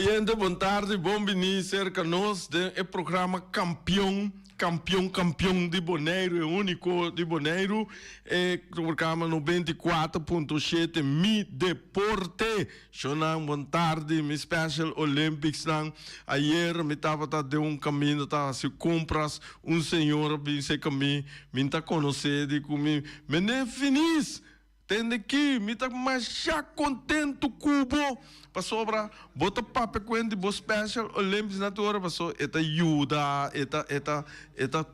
Oyente, boa tarde, bom venir cerca nós do programa Campeão de Bonaire, é único de Bonaire, é programa 94.7 Mi Deporte. Shonang, boa tarde, mi Special Olympics nang. Ayer me estava de caminho, tá se compras senhor bem se caminho, me tá conhecer de comigo, me nem finis. Tende aqui, me tá mais já contento cubo. Passou para bota papo com ele bo Special Olympics natura passou eta ajuda eta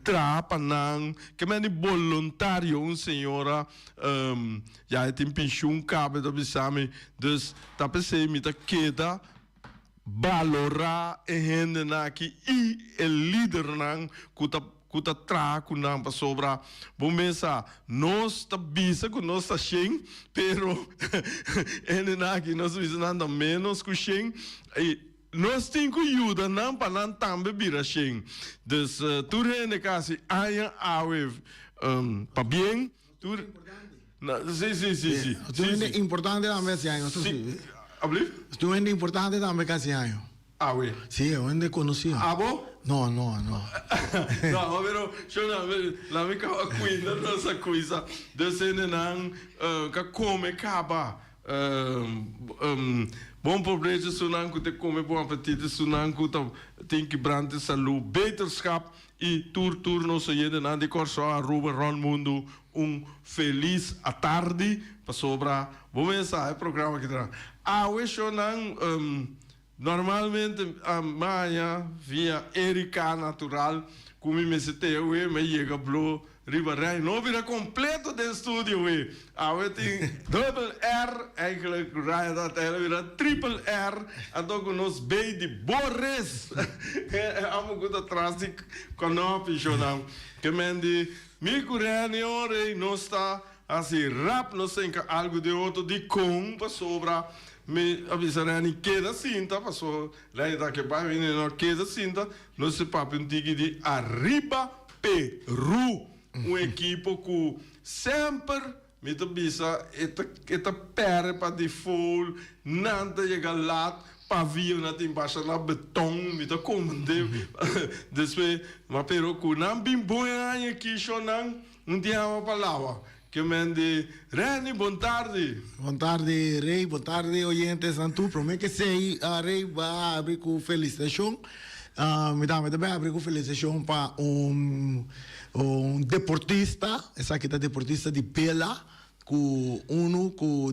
trapa nang que me voluntário senhora já tem pension cabe do bisame dus tá pensei me tá queda valorar e rende na que e líder nang kuta traco não para sobrar bom mesa nós tá bisa com nós tá cheio pero ele aqui nós visando menos com cheio e nós tem que ajuda não para não também vira cheio dus tu rende quase aia awe para bem tu sim tu é importante também esse ano sim abli tu é importante também esse ano ah oui sí eu ainda conhecia ah bom no no pero eu la mica cuida nossa coisa descendo não que come caba bom pobreza sunang que te come bom apetite sunang que tem que brande saúde beterschap e tour no se yende na de corso a Ruben Ron Mundo feliz à tarde para sobra bom mensagem programa que tra we shonang normalmente a manhã via Erika Natural como me seteu me chega blo Ribeirão não vira completo do estúdio we tem double R eigenlijk rijden dat hele vira triple R então com nos bem de Boris amo goed atrás de canopy jonang que mende me curene ore não está assim rap não sei que algo de outro de com para sobra me avisarem queda cinta passou lá que vai vir não queda cinta não se papo de arriba Peru equipo que sempre me avisa eta pere para de full nada chega lá pavio na tem baixa na beton me tá comandando depois mas pero que não bem bom aqui chonang dia uma palavra que mende Reni, boa tarde. Boa tarde, Rei. Boa tarde, oyentes. Santu, prometo que sei, Rei vai abrir com felicitação. Me dá abrir com felicitação para deportista, essa aqui é deportista de Bela, com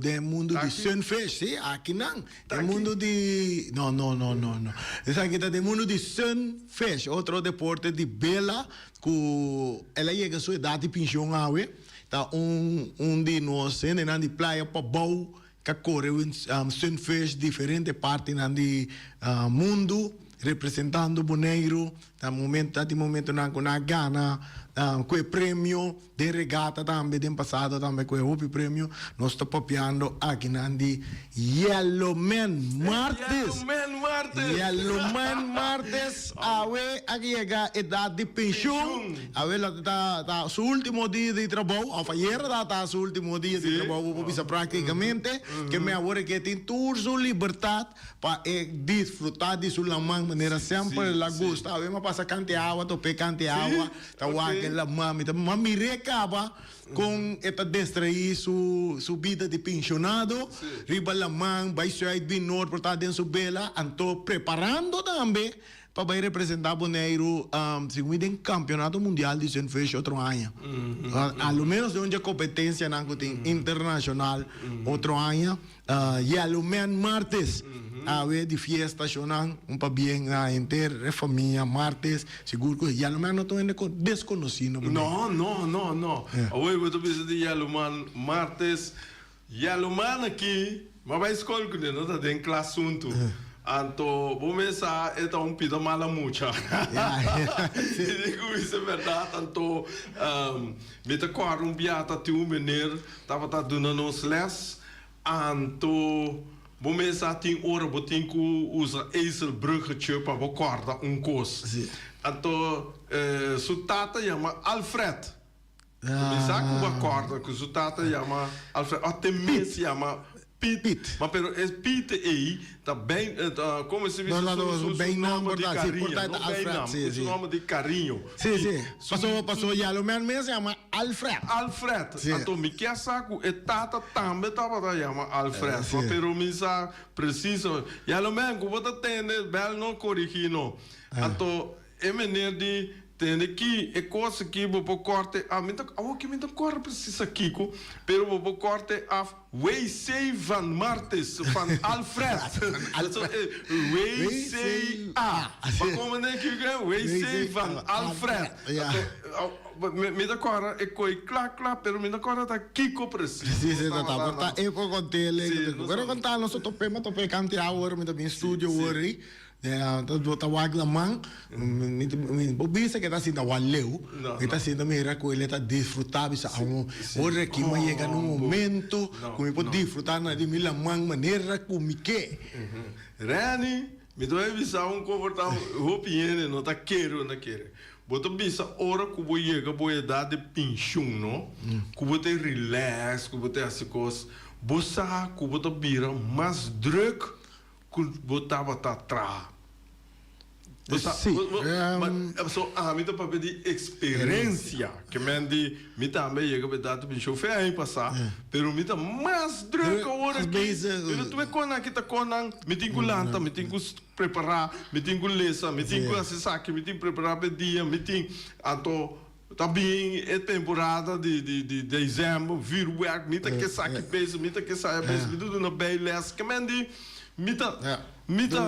do mundo de Sunfish, sim? Aqui não. Do mundo de não. Essa aqui é do mundo de Sunfish, outro deporte de Bela, que ela chega a sua idade de pensão tá de nós na de praia para bom que corre Sunfish diferente parte na de mundo representando Bonaire tá momento na Gana com o prêmio de regata também de passado também com o prêmio nós está papiando aqui na de Yellowman Martes awe aqui chega idade de pensão awe tá seu último dia de trabalho ayer tá seu último dia de trabalho por praticamente que me agora que tem toda sua liberdade para desfrutar de sua maneira sempre la gusta awe me passa cante água tope cante água tá aquela mami recaba com esta distrair sua vida de pensionado riba la mãe vai sair de norte por estar dentro bela estou preparando também para representar Bonaire segundo em campeonato mundial de Sunfish outro ano ao menos de onde competência internacional outro ano Yellowman Martes de fiesta chonang para bem a inteira família Martes seguro que Yellowman não estou desconhecido não hoje eu estou pensando de Yellowman Martes Yellowman aqui mas vai escola que não está em classe junto então vou começar então pida mala mucha digo isso é verdade então me tá com biata teu menino tava dando nos les então vou começar tem hora botin que usa esse bruggetje para acordar coisa então sua tata chama Alfred começar com acorda que sua tata chama Alfred até mesmo chama Piet. Maar pero es Piet aí, tá bem, como se diz, bem nome de verdade, carinho, portanto, não bem Alfred, nome, sim, é sim. nome de carinho. Sim. Passou já o mesmo se chama Alfred. Alfred, então me quer saco e tata também tava da chama Alfred, mas pero me sa preciso, já o mesmo que você tem, bel não corrigino. Então é maneira de tem aqui é coisa que vou corte a mim que me corre precisa Kiko pero vou corte a WC van Martes van Alfred WC mas como é que é WC van Alfred me da cora é coi clac pero me da cora tá Kiko precisa sim tá eu vou contar ele quero contar nós topei cante hour me também estúdio hoje tá wag lamang bisa kita sinta waleu kita sinta mira ko ele tá desfrutar bisa amo ora que vai chegar num momento como pode desfrutar na de milamang maneira como que Rani me dói bisa confortável ropiene não tá quero não quero bota bisa hora que vou chegar vou dar de pinchão não que vou ter relax que vou ter as coisas bossa que vou ter bira mais druk que botava tá atrás. So me dá para pedir experiência que me também chega para dar para show aí passar, pero me dá mais droga hora que eu tu é com aqui tá com me tenho lanta, me tenho preparar, me tenho lesa, me tenho acessar, me tenho preparar para dia, me tenho ato também é temporada de dezembro, vir work, me tá que saque peso, me tá que saia peso, me tudo na bailes, que Mita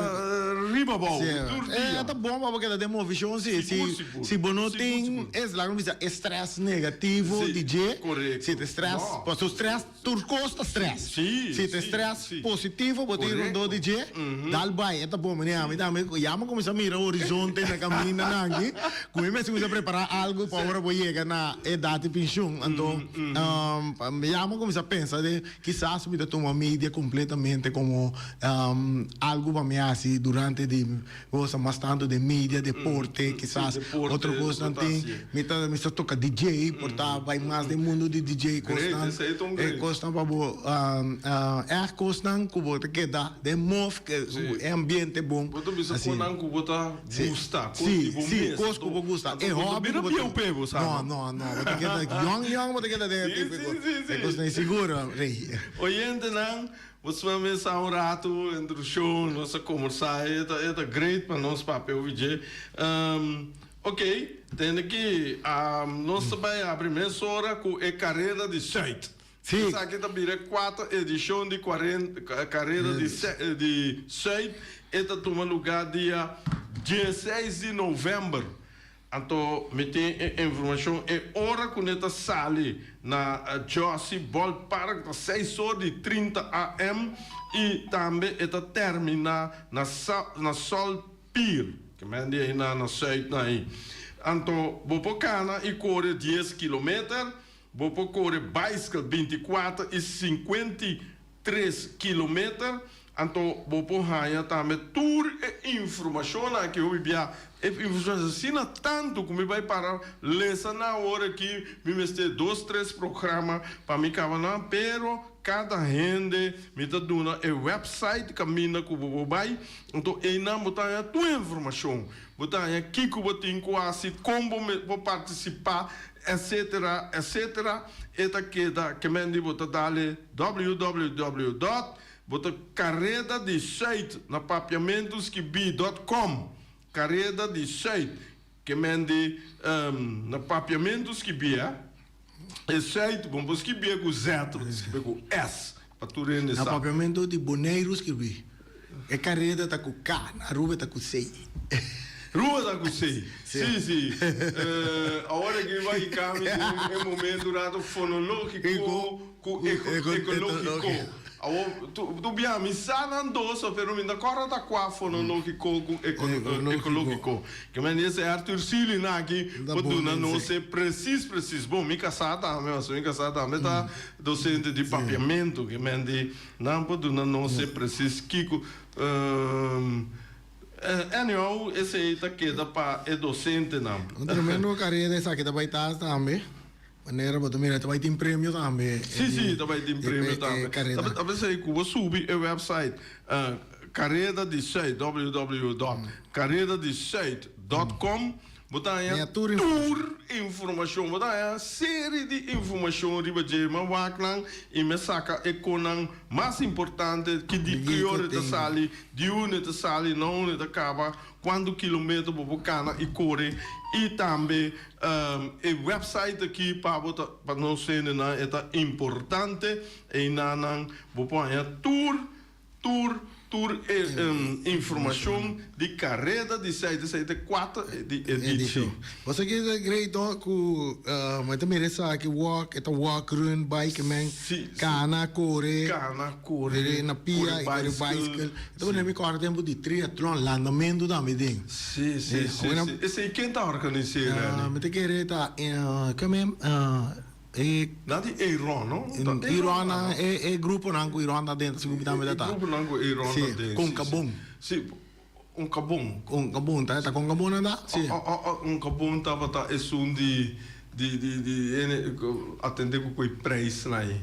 ribabau. Tá bom, porque da movição se bono tem lá como diz estresse negativo DJ. Se te stress, posso stress turcosta stress. Se te stress positivo, botar do DJ, dal vai, tá bom, menina, me chama como se mira o horizonte na caminha aqui. Como se usa preparar algo para agora vou chegar na idade pensão. Então, me chama como se pensa de quizás me toma mídia completamente como algo para mim assim durante de gosta bastante de mídia deporte quizás outra coisa tem me está toca DJ portar vai mais do mundo de DJ constante constante para constante como te queda de move que é ambiente bom assim com bota gusta sim coisa que gusta é hobby não te queda young te queda de coisa insegura oyente não você vai pensar rato entre o show, nossa conversar, é great para nós papel VJ. Ok, tem aqui nossa vai a primeira hora com a carreira de site. Sim. Essa aqui também é 4 edição de 40 carreira de site. Esta toma lugar dia 16 de novembro. Então, me tem informação é hora que neta sale na Josie Ballpark às 6h30 am e também esta termina na Sol Pier, que me aí na site aí. Então, vou por cana e corre 10 km, vou por corre bicycle 24 e 53 km. Então, vou por raia também tour e informação aqui eu via informação assim tanto como vai para ler na hora que me mete 2, 3 programas para me cavar pero cada gente me tá dando o website caminha que vou vai então aí não botar a tua informação botar aqui que vou ter quase como vou participar etc eta queda que me diz botar dale www. Carreira de site na papiamentosquibi.com carreira de site que mende na papiamentosquibi é site bom que é com Z que com S para tu render na papiamento de boneiros que vi é carreira tá com K na rua tá com C Rua da Cusei. Sim. Agora que vai cá, é momento durante fonológico, ecológico. Tu bia mi sana andoso pero mi da corra da qua fonológico ecológico que me diz Arthur Sili na aqui poduna não ser preciso bom mi casada me tá docente de papiamento que me diz não poduna não ser preciso Kiko anyhow esse aí tá queda para é docente não outra menos carreira essa que tá vai estar também Wanneer we mira, vai ter prêmio também. Sim, também tem prêmio também. Talvez aí que eu subi o website Carrera de Shade, www.carredadeshade.com. Botar aí tour informação, botar aí série de informação riba de mawaklang e me saca econan mais importante que de priori de sali, de une de sali, não une de cava, quando quilômetro bobocana e corre e também o website aqui para botar para não ser na é importante e nanan botar aí tour informação de carreira de 4 de edição. Você quer dizer que mas também essa aqui walk run bike man, cana corre na pia e corre bicycle. Então nem me corre tempo de triatlon, landamento também tem. Sim. Esse aí quem tá organizando? Me te querer tá dat is Iran, no? Iran é grupo nango Iran da dentro, se grupo da tá. Grupo nango Iran da dentro. Com cabum. Sim, cabum. Com cabum, tá com cabum nada? Sim. Cabum tava tá é de atender com o preço lá aí.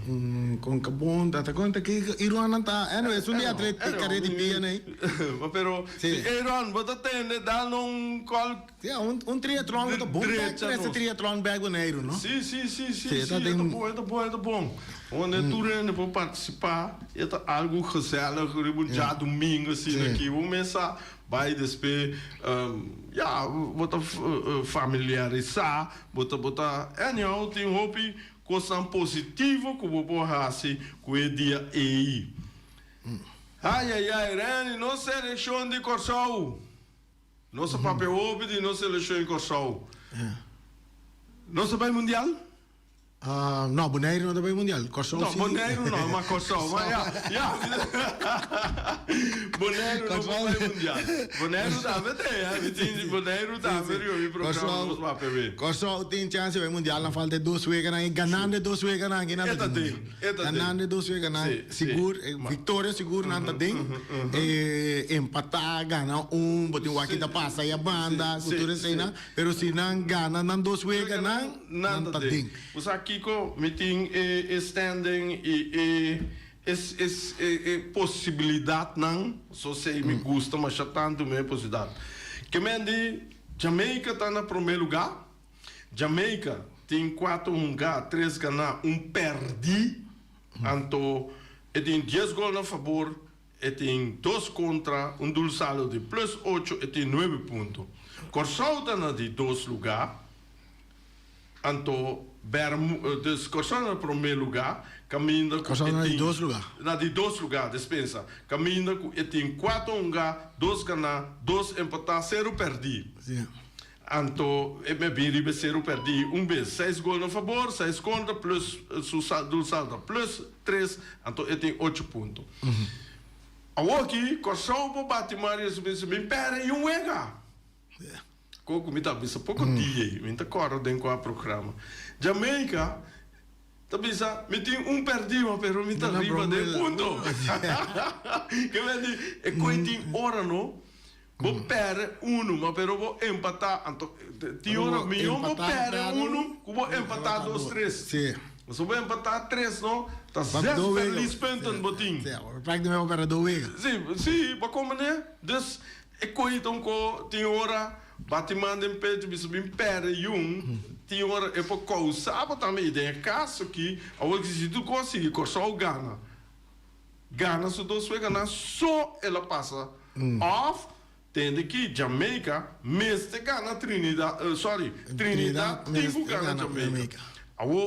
Com cabum, tá conta que Iran tá, é de atleta carreira de pia, né? Mas pero Iran, você atende dá num qual triatlon muito bom, esse triatlon bag neiro, não? Sim, é bom. Onde tu para participar, é algo gezellig, já domingo assim aqui, vamos começar vai despe bota familiarizar, bota anyhow tem hope coisa positiva que vou borrar com o dia aí. Ai, Rani, não seleção de Corsol. Nosso papel hope de não seleção de Corsol. Nosso vai mundial? No, Bonaire não vai mundial. Corsol não, Bonaire não, mas Corsol, mas Bonaire não vai mundial. Bonaire também Bonaire também eu programa nos papel. Corsol tem chance vai mundial, na falta 2 weeks na ganhando 2 weeks na aqui na. Ganhando 2 weeks na seguro, vitória seguro na tem. Empatar, ganhar botin o aqui da passa e a banda, cultura cena, pero se não ganha na 2 weeks na tem. Os aqui meeting standing possibilidade não só sei me gusta mas já tanto me possibilidade que me di Jamaica está na primeiro lugar. Jamaica tem 4 lugar 3 ganhar perdi então tem 10 gols a favor e tem 2 contra dul saldo de plus 8 e tem 9 pontos. Corsol está na de 2 lugar então dus Corsol no primeiro lugar, caminha com de 2 lugar. Na de 2 lugar, dispensa. Caminha com tem 4 lugar, 2 ganhar, 2 empatar, 0 perdi. Sim. Então, me bem 0 perdi, vez 6 gols a favor, 6 contra plus do saldo plus 3, então tem 8 pontos. Aqui, Corsol para bater mais me pera e wega. Como me tá bisa pouco dia, me tá corro dentro com o programa. Jamaica, tá bisa, me tem perdido, pero me tá riba de ponto. Que me diz, é coitim hora não, vou perder mas pero vou empatar, então tem hora melhor vou perder vou empatar 2, 3. Sim. Mas vou empatar 3 não, tá 0 feliz pontos botim. Praticamente vou perder 2 weeks. Sim, para como né? Dus é coitim com tem hora batimando em peito, me subi em pera tinha hora é para causar também ideia caso que ao que se tu conseguir Corsol Gana se 2 weeks ganhar só ela passa off tende que Jamaica mestre Gana Trinidad tipo Gana Jamaica.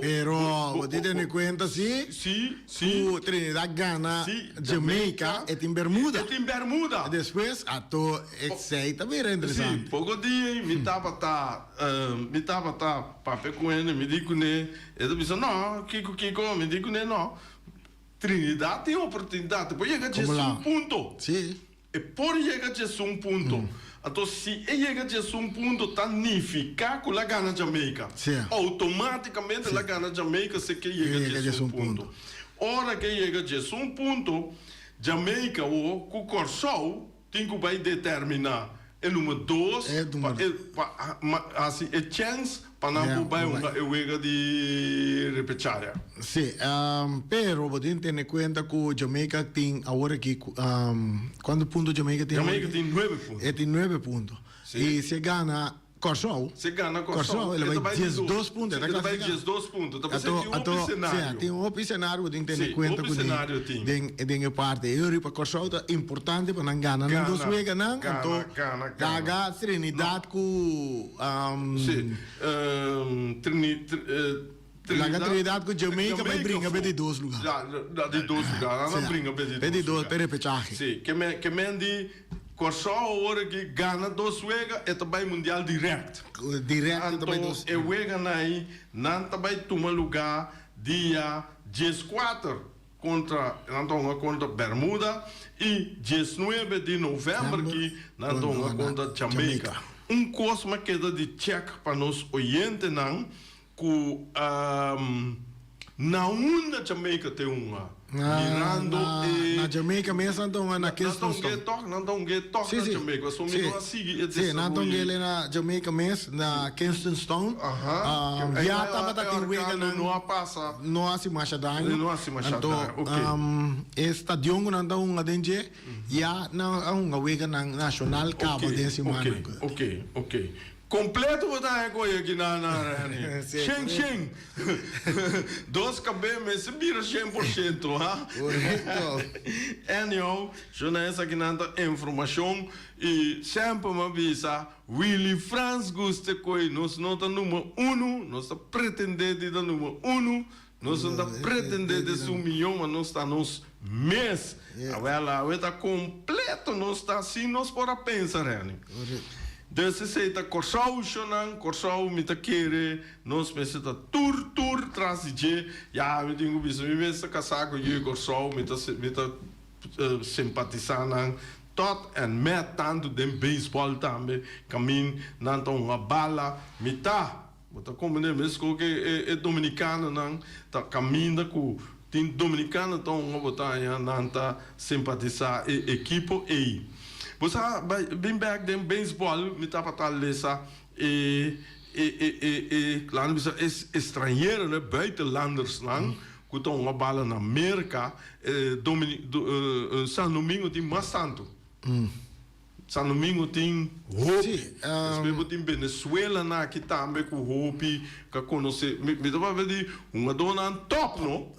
Pero você tem em conta sim. Trinidad gana Jamaica e tem Bermuda. Depois sei também era interessante. Sim, pouco dia me tava papel com ele, me digo né, ele disse não, Kiko, me digo né não. Trinidad tem oportunidade, pode chegar a ponto. Sim. E por chegar a ponto. Então, se ele chega a ponto, significa que ela ganha Jamaica. Sim. Automaticamente, ela ganha Jamaica se que chega a ponto. Ora que chega a ponto, Jamaica, o Corsol, tem que vai determinar E número 2, assim, é chance para não vai uma ewega de repecharia. Sí, pero vos tienes que tener cuenta que Jamaica tiene ahora aquí, ¿cuántos puntos Jamaica tiene? Jamaica tem 9 pontos. Tiene 9 puntos. Sí. Y se gana Corsol. Se gana Corsol, ele vai 12 pontos. Ele vai 12 pontos. Então você tem um cenário. Tem um cenário, tem que ter Sim, conta outro cenário tem. Tem parte. Eu para Corsol é importante para não ganhar. Não dos vezes não. Então, caga Trinidad com Sim. Trinidad com Jamaica vai brincar para de 2 lugares. De 2 lugares. Não brinca para de 2 para repechaje. Sim, que mendi Corsol agora que gana 2 vezes é também mundial direto. Direto também dos. E wega aí, não também toma lugar dia 14 contra Bermuda e 19 de novembro que não contra Jamaica. Coisa que queda de check para nós oyentes não que na onda Jamaica tem uma mirando na Jamaica mesmo então na questão não dá toque na Jamaica só me não sigue sim não dá na Jamaica mesmo na Kingston Stone já estava da tinha não passa não há se marcha daí não há se marcha daí estadion não dá um adende já não a wega nacional cabo desse mano ok completo botar é coisa aqui na Sheng 2 cabeças se vira 100%, ha? Correto. Anyhow, jornalista aqui na informação e sempre me avisa Willy Franz gosta coi nós não tá número 1, nós tá pretendendo da número 1, nós não tá pretendendo de 1 milhão, mas nós tá nos mês. Ela está completo, nós está assim, nós para pensar, né? Desse seita Corsol chonan, Corsol mita querer, nós pensamos tur traz de, já me digo isso, me vê essa casaco de Corsol, mita simpatizar nan, tot en met tanto de baseball também, caminho, nan to uma bala, mita, bota como né, mesmo que é dominicano nan, tá caminho com tem dominicano to uma botar nan tá simpatizar equipo e você bem back dem baseball me tá para lesa claro bisa estrangeiro né buitenlanders não que estão uma bala na América São Domingo tem mais tanto São Domingo tem Hope mesmo tem Venezuela na que também com Hope que conhece me dá para ver uma dona top não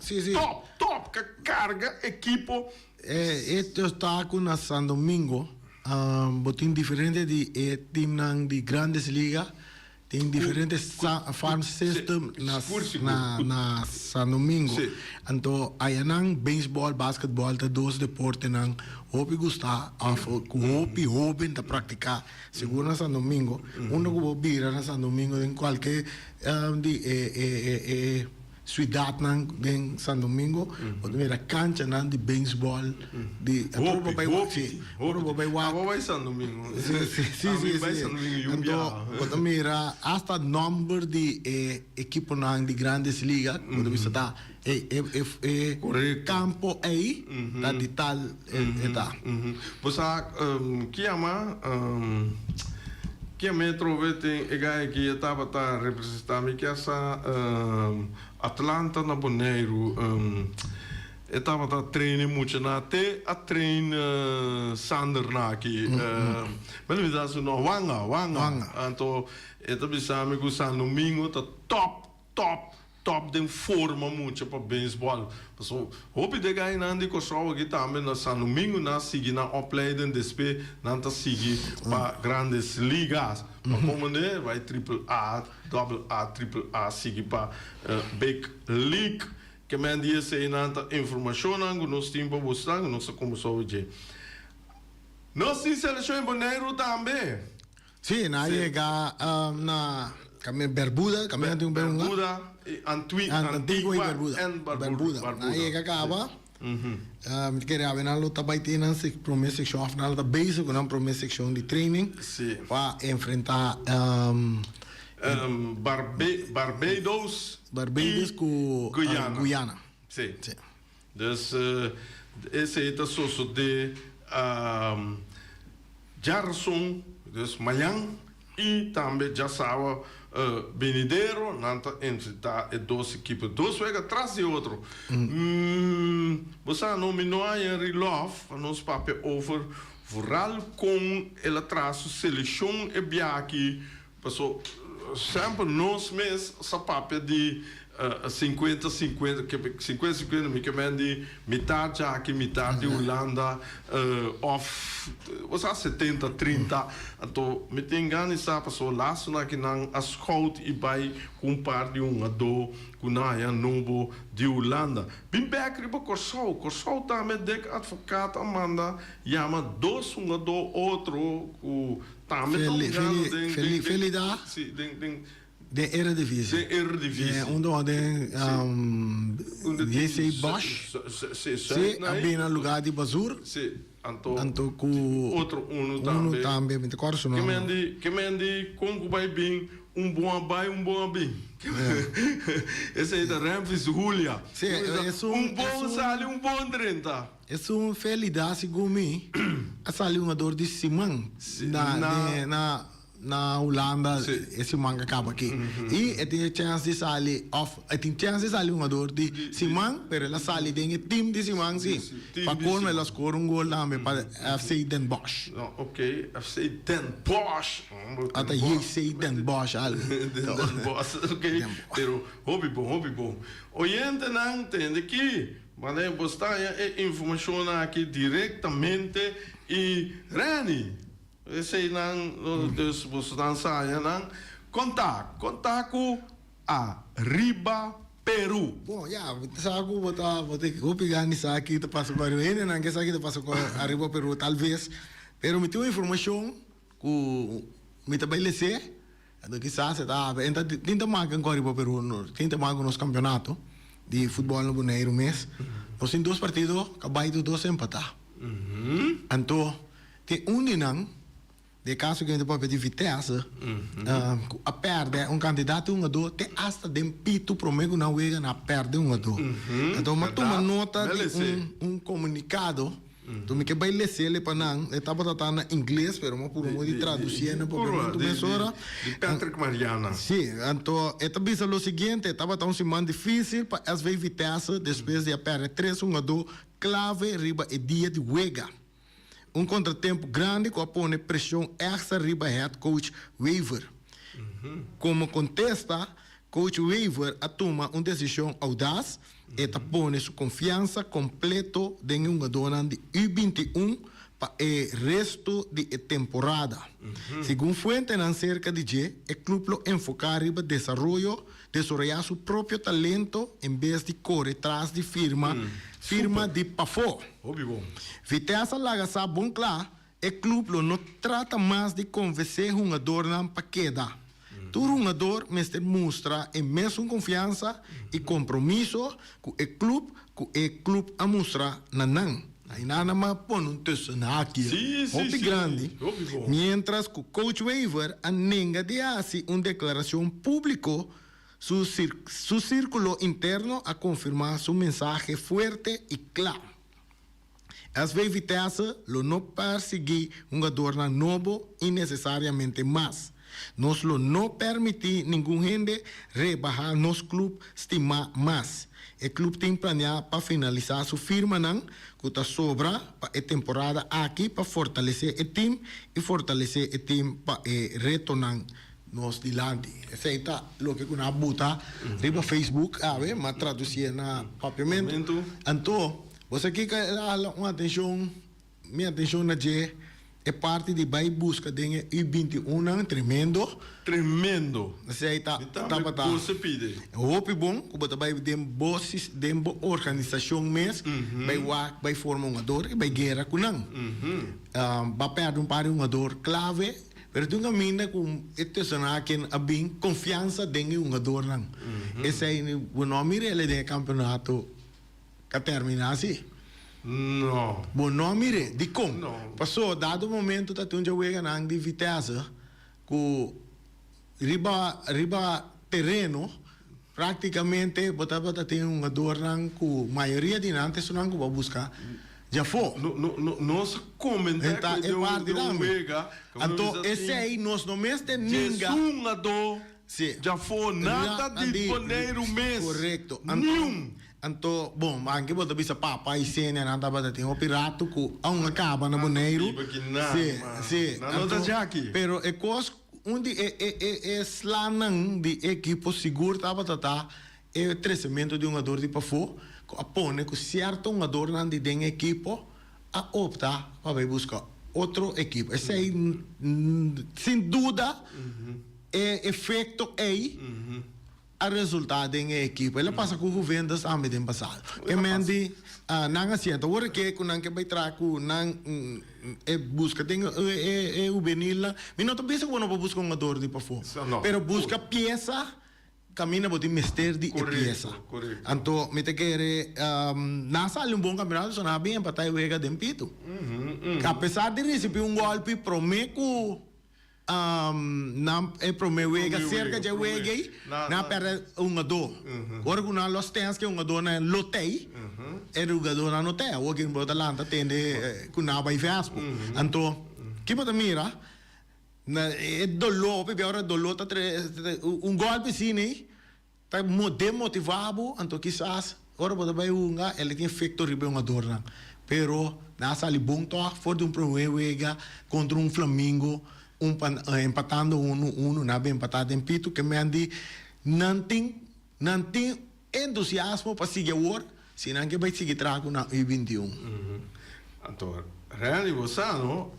top que carga equipo este está com na São Domingo botin diferente de team de grandes ligas tem diferentes farm system na São Domingo então aí nang baseball basquetebol tá 2 deportes nang hopi gusta hopi tá praticar seguro na São Domingo uno que vira na São Domingo em qualquer ciudad en San Domingo, mira cancha de béisbol, de vai San Domingo. Então, mira hasta número de equipo de grandes ligas, quando você está campo aí, tá de tal eta. Você que ama que a metro tem que estava tá representando que essa Atlanta na Bonaire estava tá treine muito na até a treine Sander na aqui mas me dá isso no Wanga então eta bisame com San Domingo tá top de forma muito para beisebol so hope de ganhar nandi com só aqui também na San Domingo na seguir na opleiding despe na tá seguir para grandes ligas mas como né vai AAA, AA, AAA seguir para Big League que me dia sei na informação não nós tempo buscar nós como só hoje nós tem seleção em Bonaire também sim na chega na Bermuda tem um Bermuda Antigua e Bermuda. Aí acaba. Queria ver na luta vai ter na primeira seção, afinal da base com a primeira seção de training para enfrentar Barbados com Guyana. Sim. Dus esse é o de Gerson, dus Mayang, e também já sabe Benedero, nanta entrar e duas equipes, duas vegas atrás de outro. Você não me não há relove, nós papel over, vooral com ela traz seleção e biaki, passou sempre nós mesmos, essa papel de 50-50, 50-50, que vem de metade aqui, metade de Holanda, of, você 70-30, então, me tem engano, essa pessoa lá, que não as scout e vai com par de do com a novo de Holanda. Bem back riba Corsol também dek advogado Amanda, chama dois do outro, o também Felida. De Eredivisie. De Eredivisie. Onder de JC Bosch. Sim, abbiamo lugar de Bazur. Sim, anto com outro também. Me corso não. Que mendi com vai bem bom bem. Esse aí da Ramfis Julia. Sim, bom sale, bom 30. É um felicidade comigo. A sali dor de Simão na Holanda, esse manga acaba aqui. E tem chance de sair tem chance de sair dor de Simão, pero ela sai tem time de Simão sim. Para quando ela score gol também para FC Den Bosch. Ok, FC Den Bosch. Até JC Den Bosch algo. Den Bosch, ok. Pero hobby bom. Oyente não entende que, mas é postar informação aqui diretamente e Rani. Esse aí não, dus você não sai, não. Contato a Riba Peru. Bom, sabe vou pegar nisso aqui, passo para o Ene, não que isso aqui passo com a Riba Peru, talvez. Pero me tem uma informação que me estabelece, do que sabe, então tenta mais com a Riba Peru, tenta mais com os campeonatos de futebol no Boneiro mês. Nós temos 2 partidos, acabamos de 2 empatar. Então, tem não. De caso que a gente pode pedir Vitesse, a perder candidato jogador, tem hasta de pito prometo na uega na perde jogador. Então, mas toma nota de comunicado, tu me que vai ler ele para não, estava tratando em inglês, pero mas por um modo de traduzir, né, porque muito pessoa. De Patrick Mariana. Sim, então, esta vez o seguinte, estava tão semana difícil para as vezes Vitesse, depois de perder 3 jogador clave riba e dia de uega. Contratempo grande que põe pressão extra riba head coach Weaver. Como contesta, coach Weaver toma uma decisão audaz e põe sua confiança completo em um jogador de U21 para o resto da temporada. Segundo fonte cerca de G, o clube enfocar riba desarrollar seu próprio talento em vez de correr atrás de firma de Pafo. Vitesse larga sabe bom claro, o clube não trata mais de convencer um jogador para quedar. Todo jogador mostra em mesmo confiança e compromisso com o clube a mostrar não. Aí nada mais põe texto aqui, grande. Mientras que o coach Weaver nega de assim uma declaração pública, su círculo interno a confirmar su mensaje fuerte y claro. As vezes Vitesse lo no perseguir un jogador novo innecesariamente más. Nos lo no permitir ningún gente rebajar nos club estimar más. El club tem planeado para finalizar su firma que está sobra para a temporada aqui para fortalecer el team y fortalecer el team para retornar nos dilante. Esse aí tá o que kuna buta riba Facebook, mas traduzir na papiamento. Então, você que uma atenção, minha atenção na G é parte de vai busca de U21 tremendo. Esse aí tá. Você pede. Hope bom, que você vai de boa organização mesmo, vai formar um jogador e vai guerra com não. Vai perder um jogador clave. Pero tu camina com este cenário que tem confiança em um jogador não. Esse aí o nome dele de campeonato que termina assim. Não. Bom nome de como? Passou dado o momento que tu já joga na de Vitesse com riba terreno praticamente botava ter um jogador não com maioria de antes não vai buscar já foi. Não se comenta Então, que é parte da Omega. Então, esse aí, nós não mês de ninguém. Jesus Sim. já foi nada disponível mês. Correto. Nenhum. Então, bom, anche você bisa papa e cena nada para ter um pirata com uma caba na boneiro. Sim. Pero é coisa onde é slanan de equipo seguro tava é o crescimento de um jogador de pafo, apone com certo um jogador na de den equipo a optar para buscar outro equipo. Esse aí sem dúvida é efeito aí. A resultado em equipe. Ela passa com o governo das anos do passado. Que mendi, não assenta. Agora que não que vai trago, não busca tem o benila. Me não pensa que não busca um dor de pafo. Pero busca peça, camina por mister de peça. Então, me te quer na sala um bom campeonato, só não bem para tá vega dempito. Apesar de receber um golpe promeco na promewega cerca de wega na pera um do ora com los tens que um do na lotei era o jogador na noté o que bota lá tende com na vai fiasco então que bota mira na é dolor pe ora dolor tá um golpe sim né tá demotivado então quizás ora bota vai unga ele tem efeito ribe um dor não pero na sali bom to for de promewega contra um Flamengo empatando 1-1, na bem empatado em Pito, que me andi não tem entusiasmo para seguir o work, senão que vai seguir trago na I-21. Então, realmente você, não?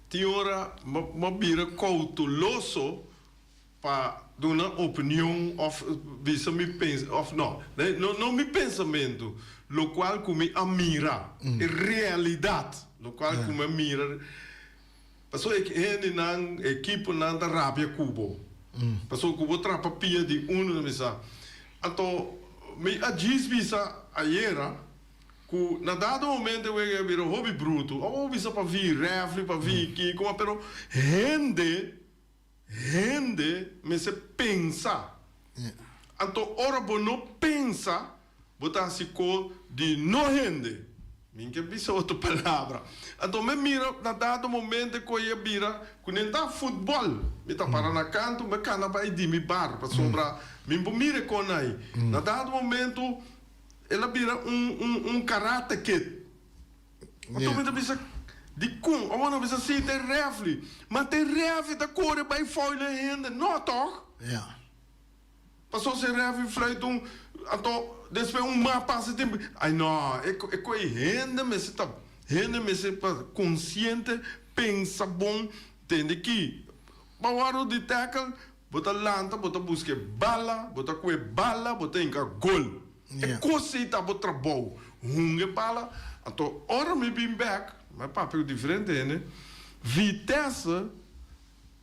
Tem hora, uma vira cauteloso para dar uma opinião, visa me pensa, não me pensamento, lo qual como admira, é realidade, lo qual como admira. Passou que na equipe na da Rábia Cubo. Passou que o trapa pia de na mesa. Então, me agis visa ayer, que na dado momento eu vira hobby bruto, ou visa para vir refle, para vir aqui, como pero rende me se pensa. Então, ora bo não pensa, botar se co de não rende. Minha bisa outra palavra. Então, me mira, na dado momento que eu mira, quando está futebol, me está para na canto, me cana vai de me bar, para sobra, me mira com aí. Na dado momento, ela vira karate kid. Então, me bisa de com, ou não bisa se tem refle, mas tem refle da cor vai foile ainda, não toch? Passou se refle fleit então depois mapa se tem ai não é coi renda me se consciente pensa bom entende que bawaro de tackle bota lanta bota busque bala bota coi bala bota inca gol é cosita bota trabalho hunge bala então ora me bem back mas papel diferente né vitesse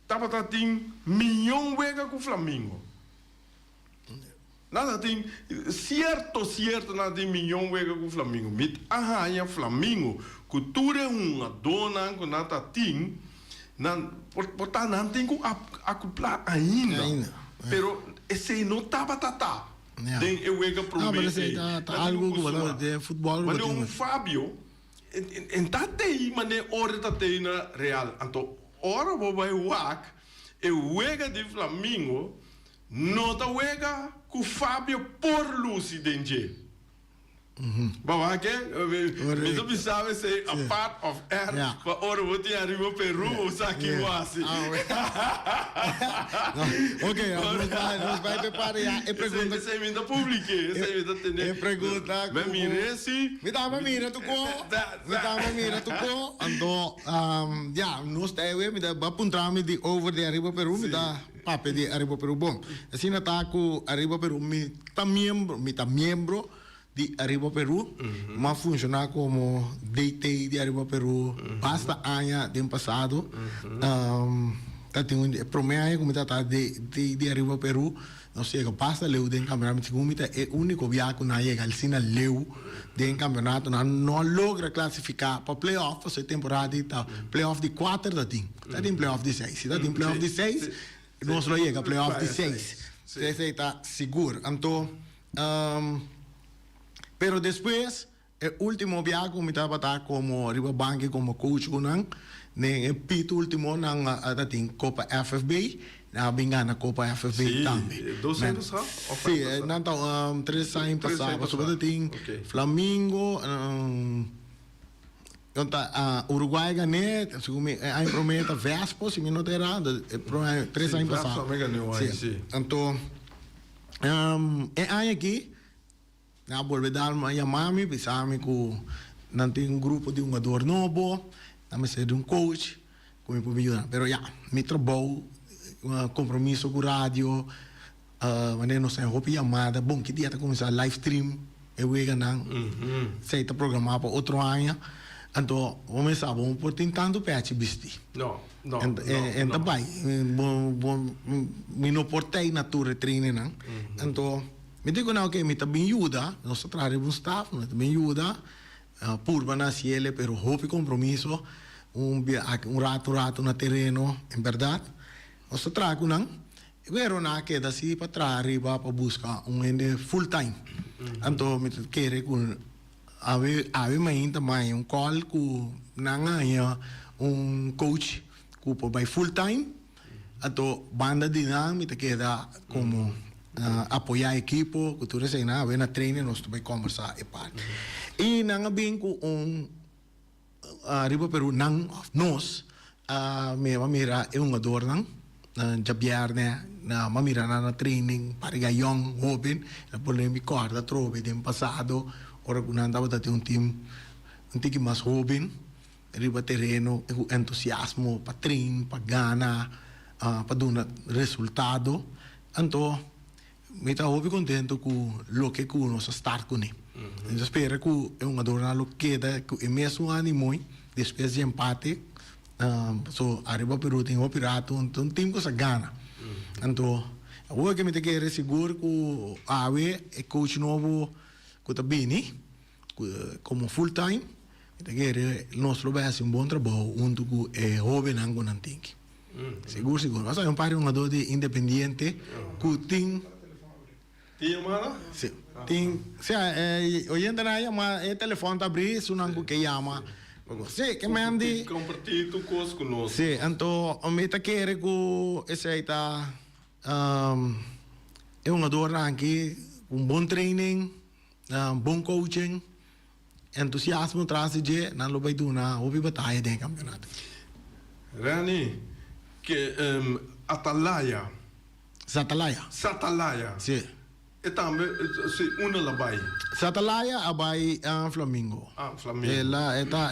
tava tem milhão wega com Flamengo. Nada tem certo nada tem milhão wega com Flamengo. Mit arranha Flamengo, cultura uma dona com nada tem, não portar não tem que acoplar ainda. Pero esse não tava tem eu wega pro mim. Mas tá algo de futebol. Mas um Fábio, entate mas ne hora tá tem na Real. Então hora vou vai wak, eu wega de Flamengo. Nota wega com Fábio por Lucy Dengue. Bom, que me tu sabe se a part of air para ora vou te arriba Peru, saqui quase. Ok, nós vai preparar e pergunta. Essa é minha pública, essa é minha tendência. E pergunta. Me mire se. Me mira tu co. Então, já, nós teve me dá apontar-me de over de arriba Peru, me dá papo de arriba Peru bom. Assim na tá com arriba Peru, me tá membro de Arriba Peru, mas funciona como DT de Arriba Peru, basta anos do passado, tem um promeio como está de Arriba Peru, não sei que basta leu de campeonato, como é o único viaje na chega al sina leu de campeonato, não logra classificar para playoff, essa temporada e tal, playoff de 4 da tem playoff de 6, se tem playoff de 6, nós não chega playoff de 6, você está seguro, então pero depois el último viaje que me estaba como arriba banque como coach kunang el pito último nang dating Copa FFB na bingana Copa FFB también 2 anos ha? Sí, nanto 3 años pasado sobre dating Flamengo Uruguay gané hay prometa Vespo si me não terá 3 anos pasado sí. Então ano aqui na volver dar uma chamada pensamos que não tem grupo de jogador novo não me de coach como pode ajudar pero já me trabalho compromisso com rádio maneira não sei roupa chamada bom que dia tá começar live stream eu ia ganhar sei tá programado para outro ano então vamos saber por tentando patch bisti não então vai me não portei na tour treine não então me digo não que me também ajuda nós trabalhamos com staff me também ajuda por banasiele pero roupa compromisso rato na terreno em verdade nós trabalhamos não pero na que da si para trás arriba para buscar ende full time então me querer com ave mais também call com nanga coach que para full time então banda dinâmica que dá como apoiar equipo que tu recém na na treino nós também conversar e parte e nanga bem com arriba pero nang nós me mira é jogador não Javier na mamira na training para young jovem na polemi corda trove de passado ora quando andava da um time mais jovem riba terreno entusiasmo para trein para gana para dar resultado então me está muito contente com o que nós start com ele eu espero que é um jogador na loqueda que é mesmo ânimo depois de empate so arriba Peru tem operato um time que se gana então eu que me te quero seguro que ave é coach novo que tá bem como full time me te quero nosso vai fazer bom trabalho junto com é jovem ango não tem seguro mas é par um jogador de independente que tem mano? Sim. Tem, hoje em dia o telefone tá abrindo, se não que chama. Sim, que me andi. Compartilhar tu coisa conosco. Sim, então o me tá querendo que esse aí tá é um jogador aqui, bom training, bom coaching, entusiasmo traz de na lobai do na obi batalha de campeonato. Rani, que Atalaya. Satalaya. Sim. E também se una labai. Satalaya abai Flamengo. Flamengo.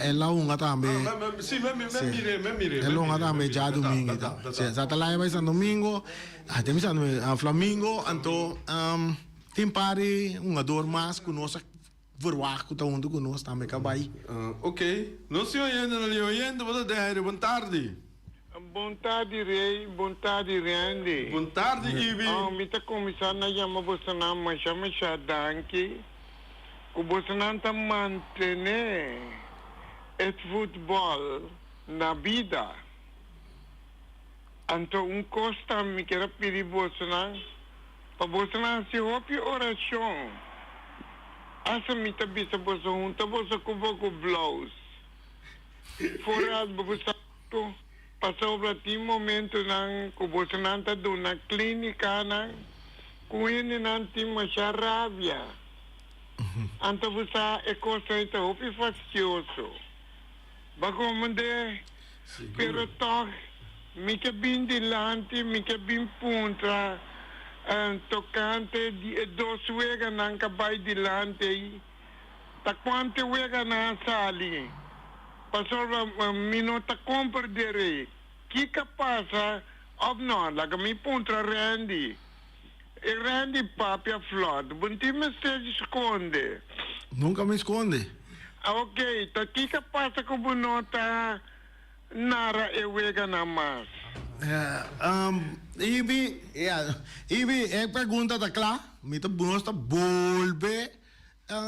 Ela uma também. Sim, me mire. Ela uma também já domingo. Satalaya vai ser domingo. Temos a Flamengo, então tem pare um jogador mais conosco. Verwacht que tá onde conosco também cabai. Ok. Não se oyendo, vou dar boa tarde. Boa tarde, Rei. Boa tarde, Randy. Boa tarde, Ibi. Me está começando a chamar você na chama Shadanki. Que você não está mantendo o futebol na vida. Então, costa me quer pedir você não. Para você não se roupe oração. Asa me está bisa você junta, você com blouse. Fora, você passou para ti momento nang kubusan nanta doon na klinika nang kuhin nanti masya rabia. Anto busa ekosa ito hopi fastioso. Bago mande pero toch mika bin dilanti mika bin puntra tocante di dos wega nang kabay dilante takwante wega na sali. Pastor minuta comperdere chi passa of no la che mi punta Randy e Randy papia flood bunti me si sconde nunca me esconde ok ta chi passa con bunota nara e wega na mas Ibi pergunta tá claro me tá bunosta volve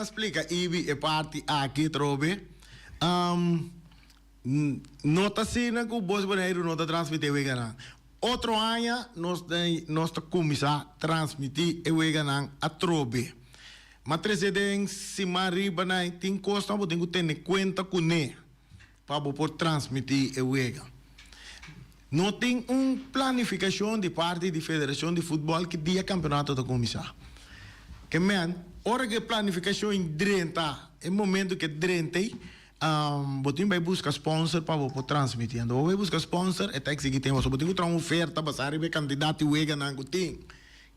explica Ibi e parte aqui trobe nota cena que o boss banheiro nota transmitir o ganang. Outro ano nós começar a transmitir o ganang a trobe. Mas presidente, se mariba na tem costa, eu tenho que ter conta com ele para poder transmitir o jogo. Não tem planificação de parte da Federação de Futebol que dia campeonato da comissão. Que man, hora que planificação em drenta, é momento que drenta, botin vai buscar sponsor para poder transmitir. Então, vai buscar sponsor, é que seguir tem, você botin que uma oferta para sair candidato e joga na tem.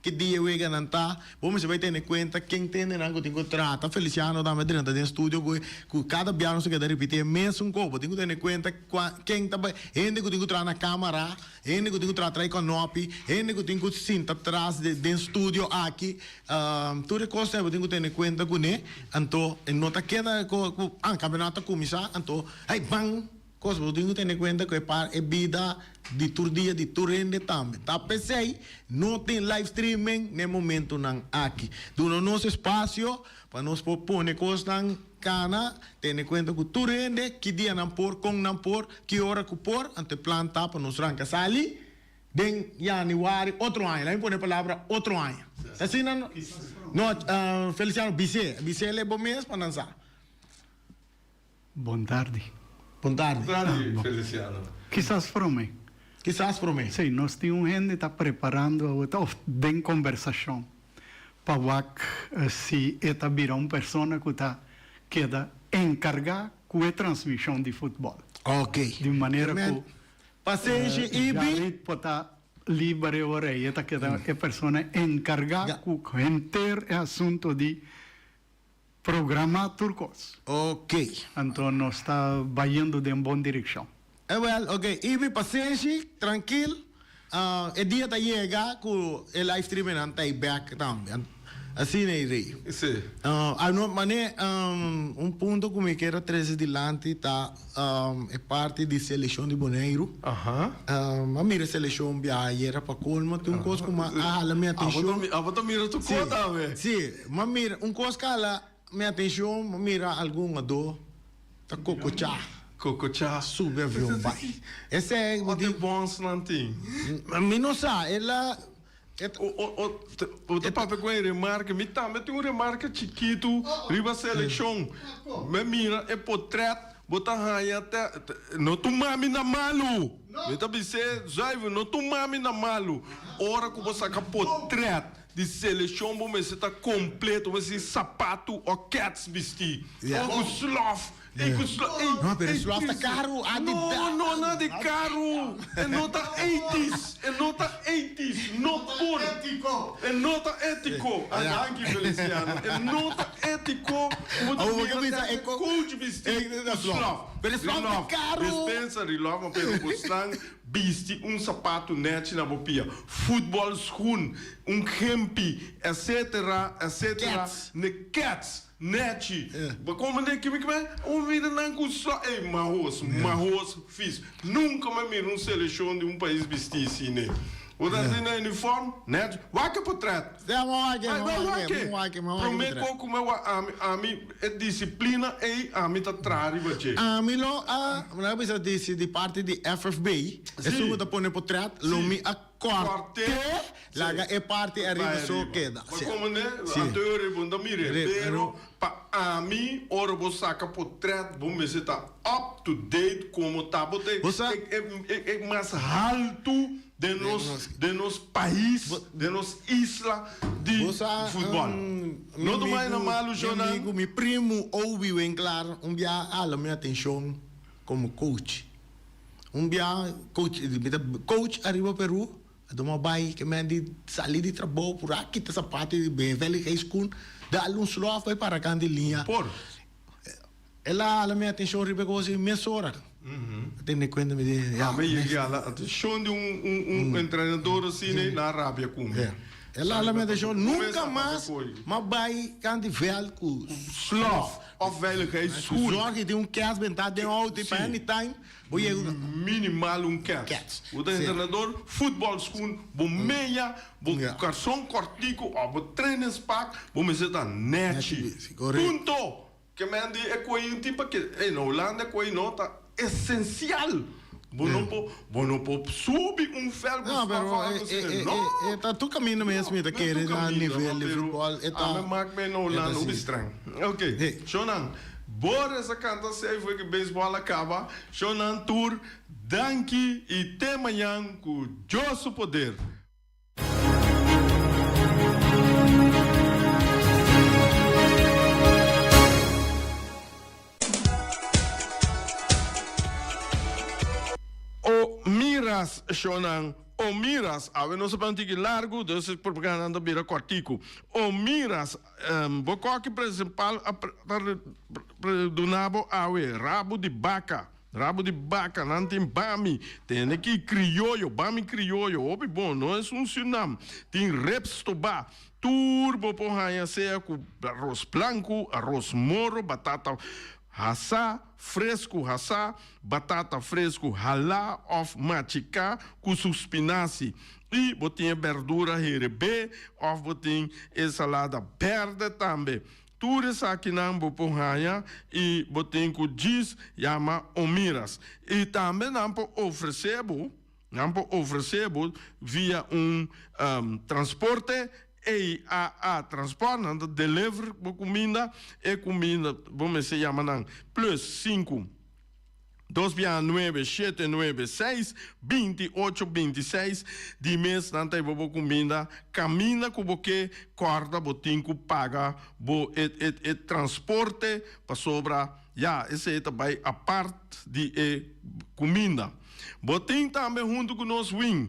Que dia o não tá, vamos vai ter em conta quem tem na que trata Feliciano da Madrinha dentro estúdio com cada piano se quer repetir mesmo copo, tem que ter em conta quem tá ainda que tem que entrar na câmera, ainda que tem que entrar com nopi, ainda que tem que sentar atrás dentro estúdio aqui, tudo coisa tem que ter em conta com né, então nota queda com campeonato comissar, então aí bang coisa eu tenho que ter em conta que é vida de tur dia de tur rende também. Tá pensei, não tem live streaming no momento não aqui. Do nosso espaço para nós propor coisas não cana, ter em conta que tur rende, que dia não por, com não por, que hora que por, ante planta para nós arrancar sali, den januário outro ano. Lá põe a palavra outro ano. Assim não, Feliciano Bicé é bom mês para dançar. Boa tarde. Boa tarde. Boa tarde, Feliciano. Quizás para mim. Quizás para mim. Sim, nós temos gente que está preparando bem conversação para se está virar uma pessoa que está queda encargar com a transmissão de futebol. Ok. De maneira que paciência e bem pode estar livre hora e está queda a pessoa encargar com o inteiro assunto de programa turcos. Ok. Então nós está indo de uma boa direção. Well, ok. E paciência, tranquilo. O dia está chegando com o live streaming ante back também. Assim é rei. Sim. Ponto que me quero trazer delante tá é parte da seleção de Bonaire. A minha seleção viaja era para colma, tem coisa como a minha atenção. Você mira tu conta, velho. Sim, mas mira, coisa que a minha atenção, mira alguma dor, tá cocochá. Cocochá. Sube avião, vai. Esse é o de bons não tem. Mas não sabe, ela... O papo com ele remarca, me também tem remarca chiquito, riba seleção. Me mira, é portrait, bota raia até. Não tu mami na malu. Me tá bise, zaivo, não tu mami na malu. Ora que você saca portrait de seleção, você está completo, você sapato ou cats vestir. Ou sloth. Não, pero sloth tá caro. Não, nada de caro. É nota 80s. É nota 80s. Não por. É nota ético. Aqui, Feliciano. É nota ético. É coach vestir. Sloth. Pero sloth tá caro. Dispensa, relova, pero custan vestir sapato net na bopia. Futebol schoen, hempi, etc. Cats. Neti, como é que o vida não custa, marros, fiz. Nunca me miro seleção de país vestir assim, né? O da uniforme, net, vai que portrait. Prometo como a minha disciplina e a minha trari, você. A mim não precisa dizer de parte de FFB, é só que pôr portrait, lo mi a corte, laga é parte arriba só queda. Como né? A teoria bunda mire, pero a mim ora você saca portrait, vamos ver tá up to date como tá, é mais alto de nos país, de nos isla de futebol. Não do mais na malu, Jonan. Meu primo ouviu em claro, dia a minha atenção como coach. Dia coach arriba Peru, do meu pai que me de sair de trabalho por aqui, essa parte de Beverly High School, dá-lhe slow foi para a linha. Por? Ela a minha atenção arriba coisa meia hora. Tem conta me diz. A atenção de treinador assim na Arábia como. Ela a minha atenção nunca mais vai cantar velho com sloth of velho school. Zorg tem cash bentado de outro para anytime. Minimal cat. O treinador futebol school, bom meia, bom garçom cortico, bom trainers pack, bom me tá net. Punto. Que me andi é coisa tipo que na Holanda é coisa nota essencial Bonopo sube ferro Não, pero tá tu caminho mesmo, tá querendo a nível de futebol. Ah, mas bem não lá no estranho. Ok, Shonan, bora essa canta sei foi que beisebol acaba. Shonan Tour, danke e até amanhã com Josso Poder. O miras, Shonan, o miras, a ver, não se pode que largo, dus is propaganda bira cortico. O miras, bocoque principal, do nabo, awe, rabo de vaca. Rabo de vaca, não tem bami, tem aqui criollo, bami criollo, obi bom, não é um tsunami, tem repstoba, turbo porranha seca com arroz branco, arroz moro, batata assá, fresco assá, batata fresco ralá, of machicar, com suspinaci. E botinha verdura herebe, of botinha salada verde também. Tudo isso aqui não vou porranha e botem com diz chama omiras. E também não pode oferecer via transporte e a transporte, não deliver comida e comida, vamos se chama não, plus 5. 2-9-7-9-6-28-26 de mês não tem bobo comida camina com boque corda botinco paga bo transporte para sobra esse é também a parte de comida. Botem também junto com nós Wing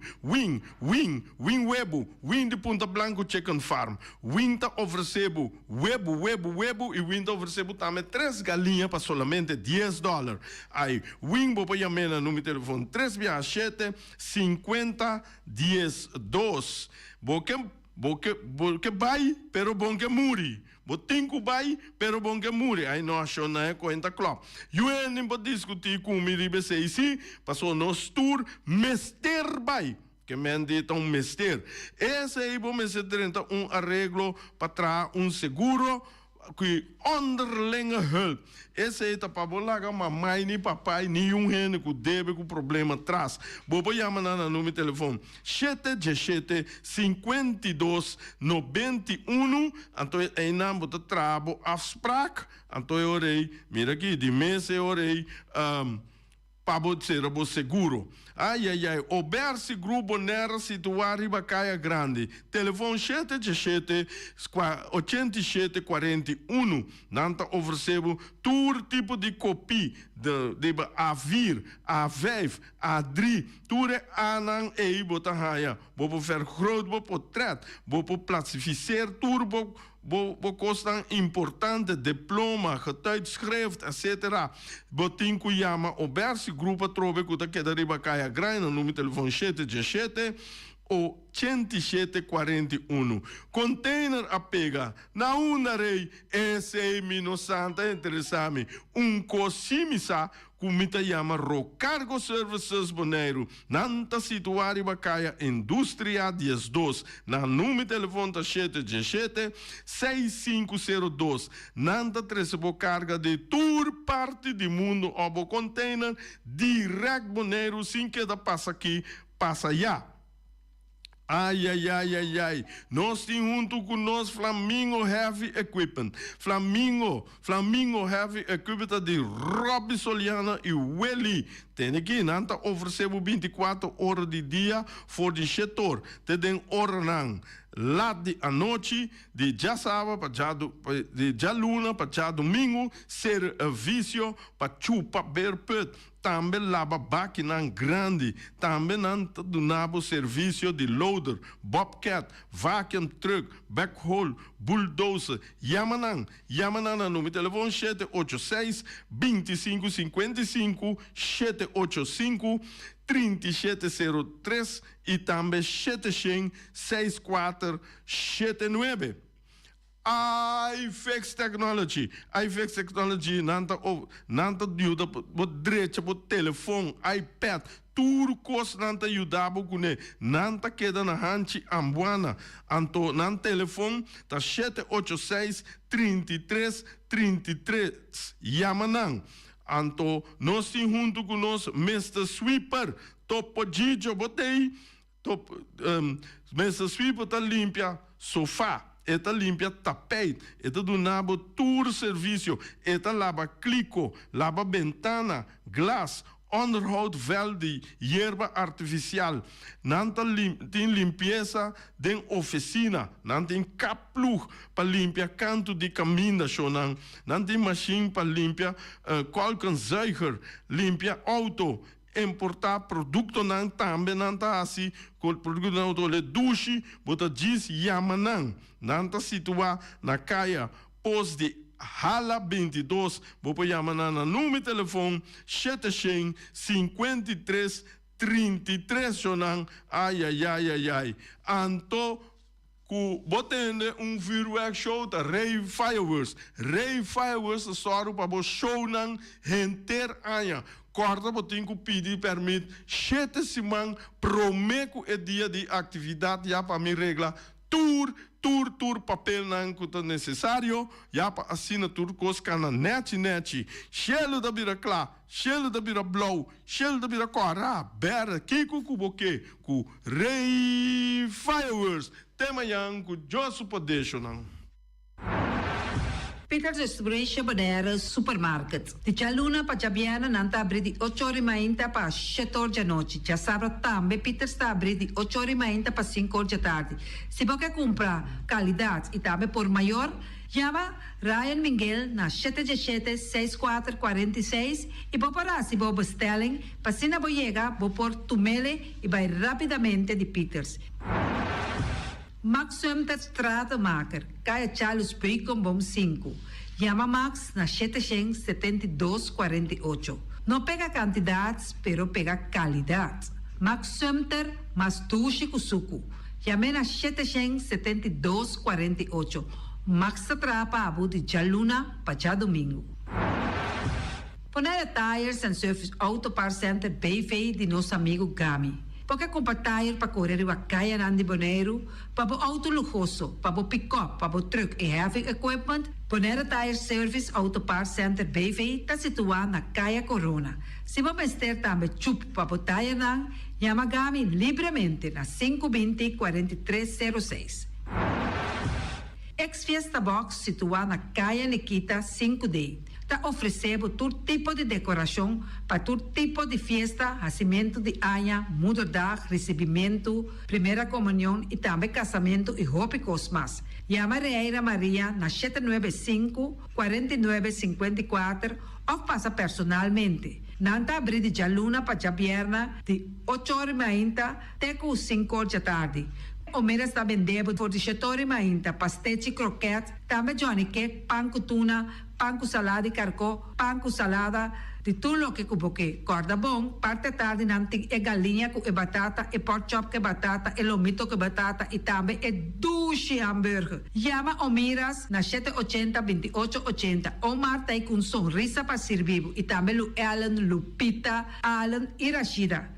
Webo, Wing de Punta Blanco Chicken Farm. Wing tá oferecendo Webo e Wing tá oferecendo também 3 galinhas para somente $10. Aí, Wing vou pôr no número de telefone 367-50-10-2. Porque vai, pero bom que muri. Botinco vai, pero bom que muri. Aí nós achamos na conta club. Eu nem vou discutir com o MIRIBC sim, passou nos tour, mester vai. Que me dita mester. Esse aí vamos fazer arreglo para trazer seguro que onderlinge hulp. Esse aí tá para bolaga mamãe nem papai nenhum rene que deve com problema atrás. Bobo chama na número de telefone 717-52-91. Então aí não bota trabo afspraak. Então eu orei, mira aqui, de mês eu orei para ser seguro. Ai, Oberse Grupo Nera situado em Bacaia Grande. Telefone 717-8741. Nanta oferecemos todo tipo de copia de Avir, Avev, Adri. Tudo é anan e botanhaia. Bobo vergroot, bobo portret, bobo classificeer, tudo bo kosten importante diploma, getuigschrift, etc. Botinco chama Oberse Grupo Trobe que está riba Caia Grande, número de telefone 717-8741. Container a pega, na una rei, esse mino santa interessame, cosimisa, comita chama Rocargo Services Bonaire, nanta situari Bacaia Indústria 12, na número de telefone 717-6502, nanta recebo carga de tour parte do mundo obo container, direct Bonaire, sem que da passa aqui, passa já. Ai. Nós temos junto com nós Flamingo Heavy Equipment. Flamingo Heavy Equipment de Rob Soliana e Welly. Tem aqui, nanta oferecemos 24 horas de dia voor de setor. Tem hora não. Lá de a noite, de já sábado de já luna para já domingo, serviço para chupa berput. Também lava máquina grande, também não donava serviço de loader, bobcat, vacuum truck, backhoe, bulldozer. Yamanan no número de telefone 786-2555, 785-3703 e também 76479. iFix Technology nanta ajuda por direito por telefone, iPad, tudo coisa nanta ajuda com nanta queda na hanchi ambuana, anto nan telefone tá 786-3333 Yamanan. Anto, nós temos junto com nós Mr. Sweeper, Topo Gigio, botei, Mr. Sweeper tá limpia sofá, eta limpia tapete, eta do nabo tour serviço, eta lava clico, lava ventana, glass, onderhoud velde, hierba artificial. Nanta tem limpeza den oficina, nan tem kaploeg para limpia canto de caminho, nan tem machine para limpia kolkenzuiger, limpia auto. Importar produto nan tambe nan ta asi kol produto nan auto le douche bota diz yamanan nan ta situa na caia pos de Hala 22 bopo yamanan na número de telefone 753 33 jonan ai anto ku botende vuurwerk show ta Ray Fireworks soru pa bo show nan henter anya corta botin ku pidi permit 7 simang promeco e dia de atividade ya pa mi regla tour papel nan kuta necessário ya pa assinatura kos kana net shelo da bira kla shelo da bira blow shelo da bira kora ber kiku ku boke ku Ray Fireworks tema yang ku Josu Podeshonan. Peters Distribution Bonera Supermarket. Di Cialuna pa Ciabiana nanta abri di 8 ore mainta pa 7 ore di notte. Ci sabato tambe Peters sta abri di 8 ore mainta pa 5 ore di tardi. Si può che compra qualità e tambe por maior, chiama Ryan Miguel na 777-6446 e può parar si può bestelling pa sina boyega bo por tumele e vai rapidamente di Peters. Max Sumter Stratenmaker, Kaya Charles Bacon Bom 5. Llama Max na 772-48. No pega cantidades, pero pega qualidade. Max Sumter, mas tushi kusuku. Llame na 772-48. Max atrapa abu de Jaluna pa já domingo. Ponere Tires and Service Auto Part Center BV de nosso amigo Gami. Porque compra tire para correr a caia nandi boneiro, para o auto luxuoso, para o pick-up, para o truck e heavy equipment, Bonera Tire Service Auto Part Center BV está situado na Caia Corona. Se você estiver também chup para o tire nan, chama Gami livremente na 520-4306. Ex-Fiesta Box situado na Caia Nikita 5D. Está oferecendo todo tipo de decoração para todo tipo de festa, nascimento de anha, mudança, recebimento, primeira comunhão e também casamento e roupa e cosmas. Llama Reira Maria na 795-4954 ou passa personalmente. Nanta abrir de Jaluna para Jabierna de 8 horas mainta até 5 horas da tarde. O mera está vendendo por 17 horas mainta, pastéis e croquetes, também Johnny Cake, pão com tuna, pão com salada e carcó, pão com salada, de tudo o que cuboque. Corda bom, parte tarde nanti é galinha com batata, e pork chop com batata, e lomito com batata, e também é duche hambúrguer. Llama o miras na 780-2880, ou Marta com sonrisa para servir, e também Lu Ellen, Lupita, Alan e Rashida.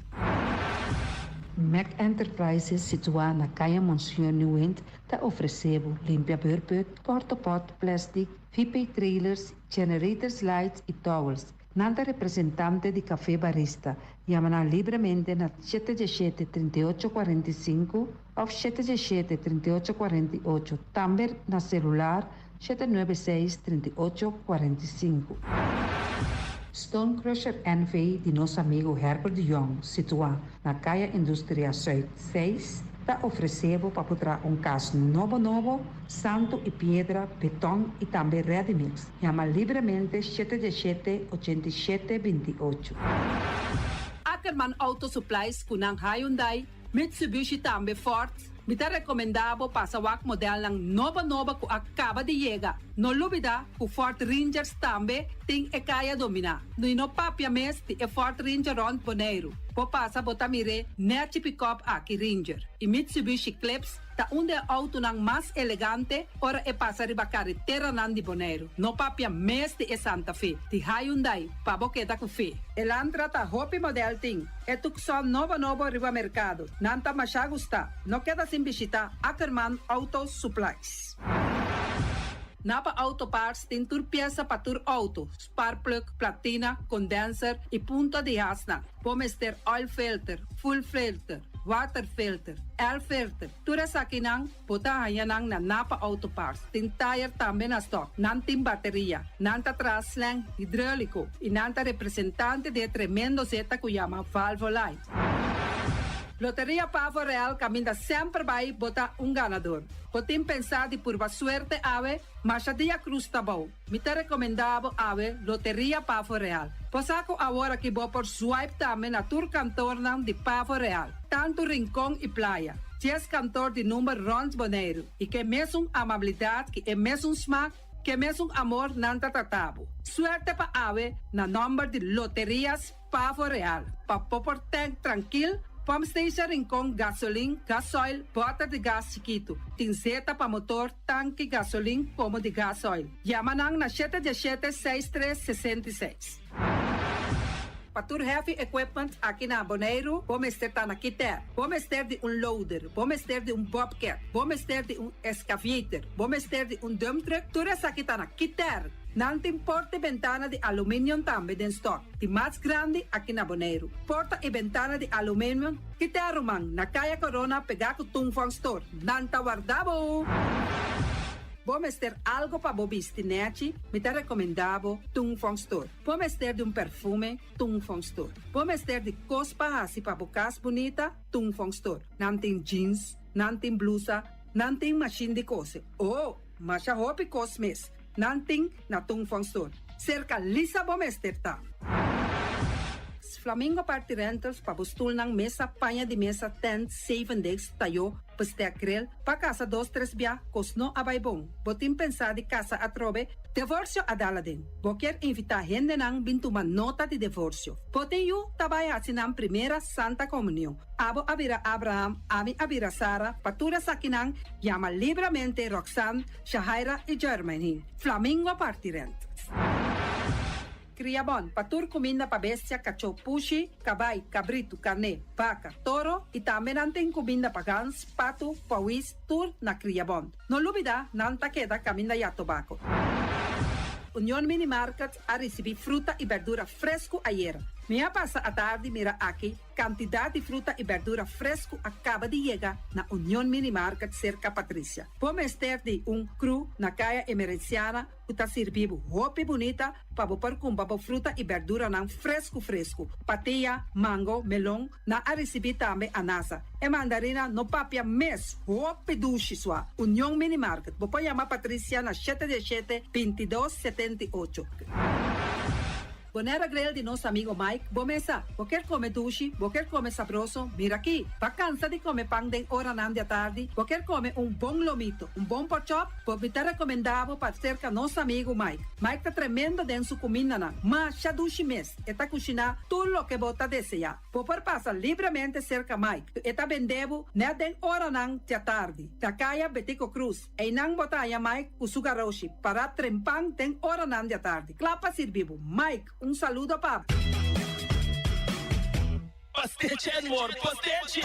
Mac Enterprises, situada na Caia Monsieur Nieuwend, está oferecendo limpia beurput, cortopot, plastic, VP trailers, generators lights e towels. Nanta representante de café barista. Llama livremente na 717-3845 ou 717-3848. Também na celular 796-3845. Stone Crusher NV de nosso amigo Herbert de Jong, situado na Caia Indústria Zuid 6, está oferecendo para botar caso novo, santo e pedra, beton e também ready-mix. Chama livremente 717-8728. Ackerman Auto Supplies kunang Hyundai, Mitsubishi também Ford. Mita recomendado para o modelo ng nova que acaba de chegar. No lubida, o Ford Rangers também tem e kaya domina. No papia mes ti e Ford Ranger on Boneiro. Po pasa botamire net pick-up aqui Ranger. E Mitsubishi Eclipse ta unde auto nang mas elegante ora e passa riba carretera nan di Boneiro. No papia mes ti e Santa Fe. Ti Hyundai pa boketa ku fe. Elantra ta hopi model ting. E tukson novo riba mercado. Nanta masya gusta. No queda sin visita Ackerman Auto Supplies. Napa Auto Parts tem tur pieza para tur auto, spark plug, platina, condenser e punta de asna. Vamos ter oil filter, full filter, water filter, air filter. Tura sa kinang, puta hayanang na Napa Auto Parts. Tin tire também na stock. Nantin bateria, nanta traslang hidráulico e nanta representante de tremendo zeta que chama Valvoline. Loteria Pavo Real caminha sempre vai botar ganador. Potem pensar de por suerte ave, mas a dia cruz tá bom. Me te recomendava ave Loteria Pavo Real. Posaco agora que vou por swipe também na tour cantor de Pavo Real. Tanto Rincón e Playa. 10 cantor de número Rons Boneiro. E que mesmo amabilidade, que é mesmo smack, que mesmo amor nanta tratabo. Suerte pa ave na número de Loterias Pavo Real. Pa popor tank tranquilo. Pump station Rincón, gasolina, gasoil, bota de gás chiquito. Tinzeta para motor, tanque, gasolina, como de gasoil. Yamanang na 717-6366. Patur heavy equipment aqui na Boneiro, vamos ter na Quiter, vamos ter de loader, vamos ter de bobcat, vamos ter de excavator, vamos ter de dump truck, tudo isso aqui na Quiter. Não tem porta e ventana de alumínio também em stock. De mais grande aqui na Boneiro. Porta e ventana de alumínio que te arrumam na Caia Corona pegar com o Tungfang Store. Não tá guardado. Vamos ter algo para bobistinete, me te recomendavo Tungfang Store. Vamos ter de perfume, Tungfang Store. Vamos ter de cospa assim para bocas bonita, Tungfang Store. Não tem jeans, não tem blusa, não tem machine de coser. Oh, mas a roupa cosmes. Nanting na Tungfang Store. Cerca Lisa Bomester ta. Flamingo Party Rentals pa bustul ng mesa, panha de mesa, tent, 7 days, tayo, paste akrel, pa casa 2-3 bia, kosno abay bong. Botim pensa di casa atrobe, divorcio adala din. Boker invita gente nang bintuman nota de divorcio. Pote yu tabay asinang primera Santa Comunión. Abo abira Abraham, ami abira Sara, patura sakinang, llama libremente Roxanne, Shahaira y Germany. Flamingo Party Rentals. Criabon, patur comida para bestia, cachorro, pushi, cabay, cabrito, carne, vaca, toro e também tem comida para gans, pato, pauis, tur na Criabon. Não olvida, não ta queda caminda ya tobaco. União Mini Market a receber fruta e verdura fresco ayer. Minha passa a tarde mira aqui, quantidade de fruta e verdura fresco acaba de chegar na União Mini Market cerca Patrícia. Vamos ter de cru na caia emergenciana, que está servindo roupa bonita para pôr com fruta e verdura não fresco. Patia, mango, melão, na a receber também anasa. E mandarina no papia mês, roupa duche sua. União Mini Market. Vou chamar Patrícia na 717-2278. Bonera Grill de nosso amigo Mike, bomesa, quer comer duche, quer comer sabroso, mira aqui, tá cansa de comer pão de hora não de tarde, quer comer bom lomito, bom pork chop, me tá recomendado para cerca nosso amigo Mike. Mike tá tremendo dentro sua comida não, mas já duche mês, e tá cozinhando tudo o que bota desejar. Por passar livremente cerca Mike, e tá vendendo, né de hora não de tarde, da caia Betico Cruz, e não botar a Mike o sugaroshi, para trempang de hora não de tarde. Clapa servivo, Mike, saludo pa. Pastiche, amor, pastiche.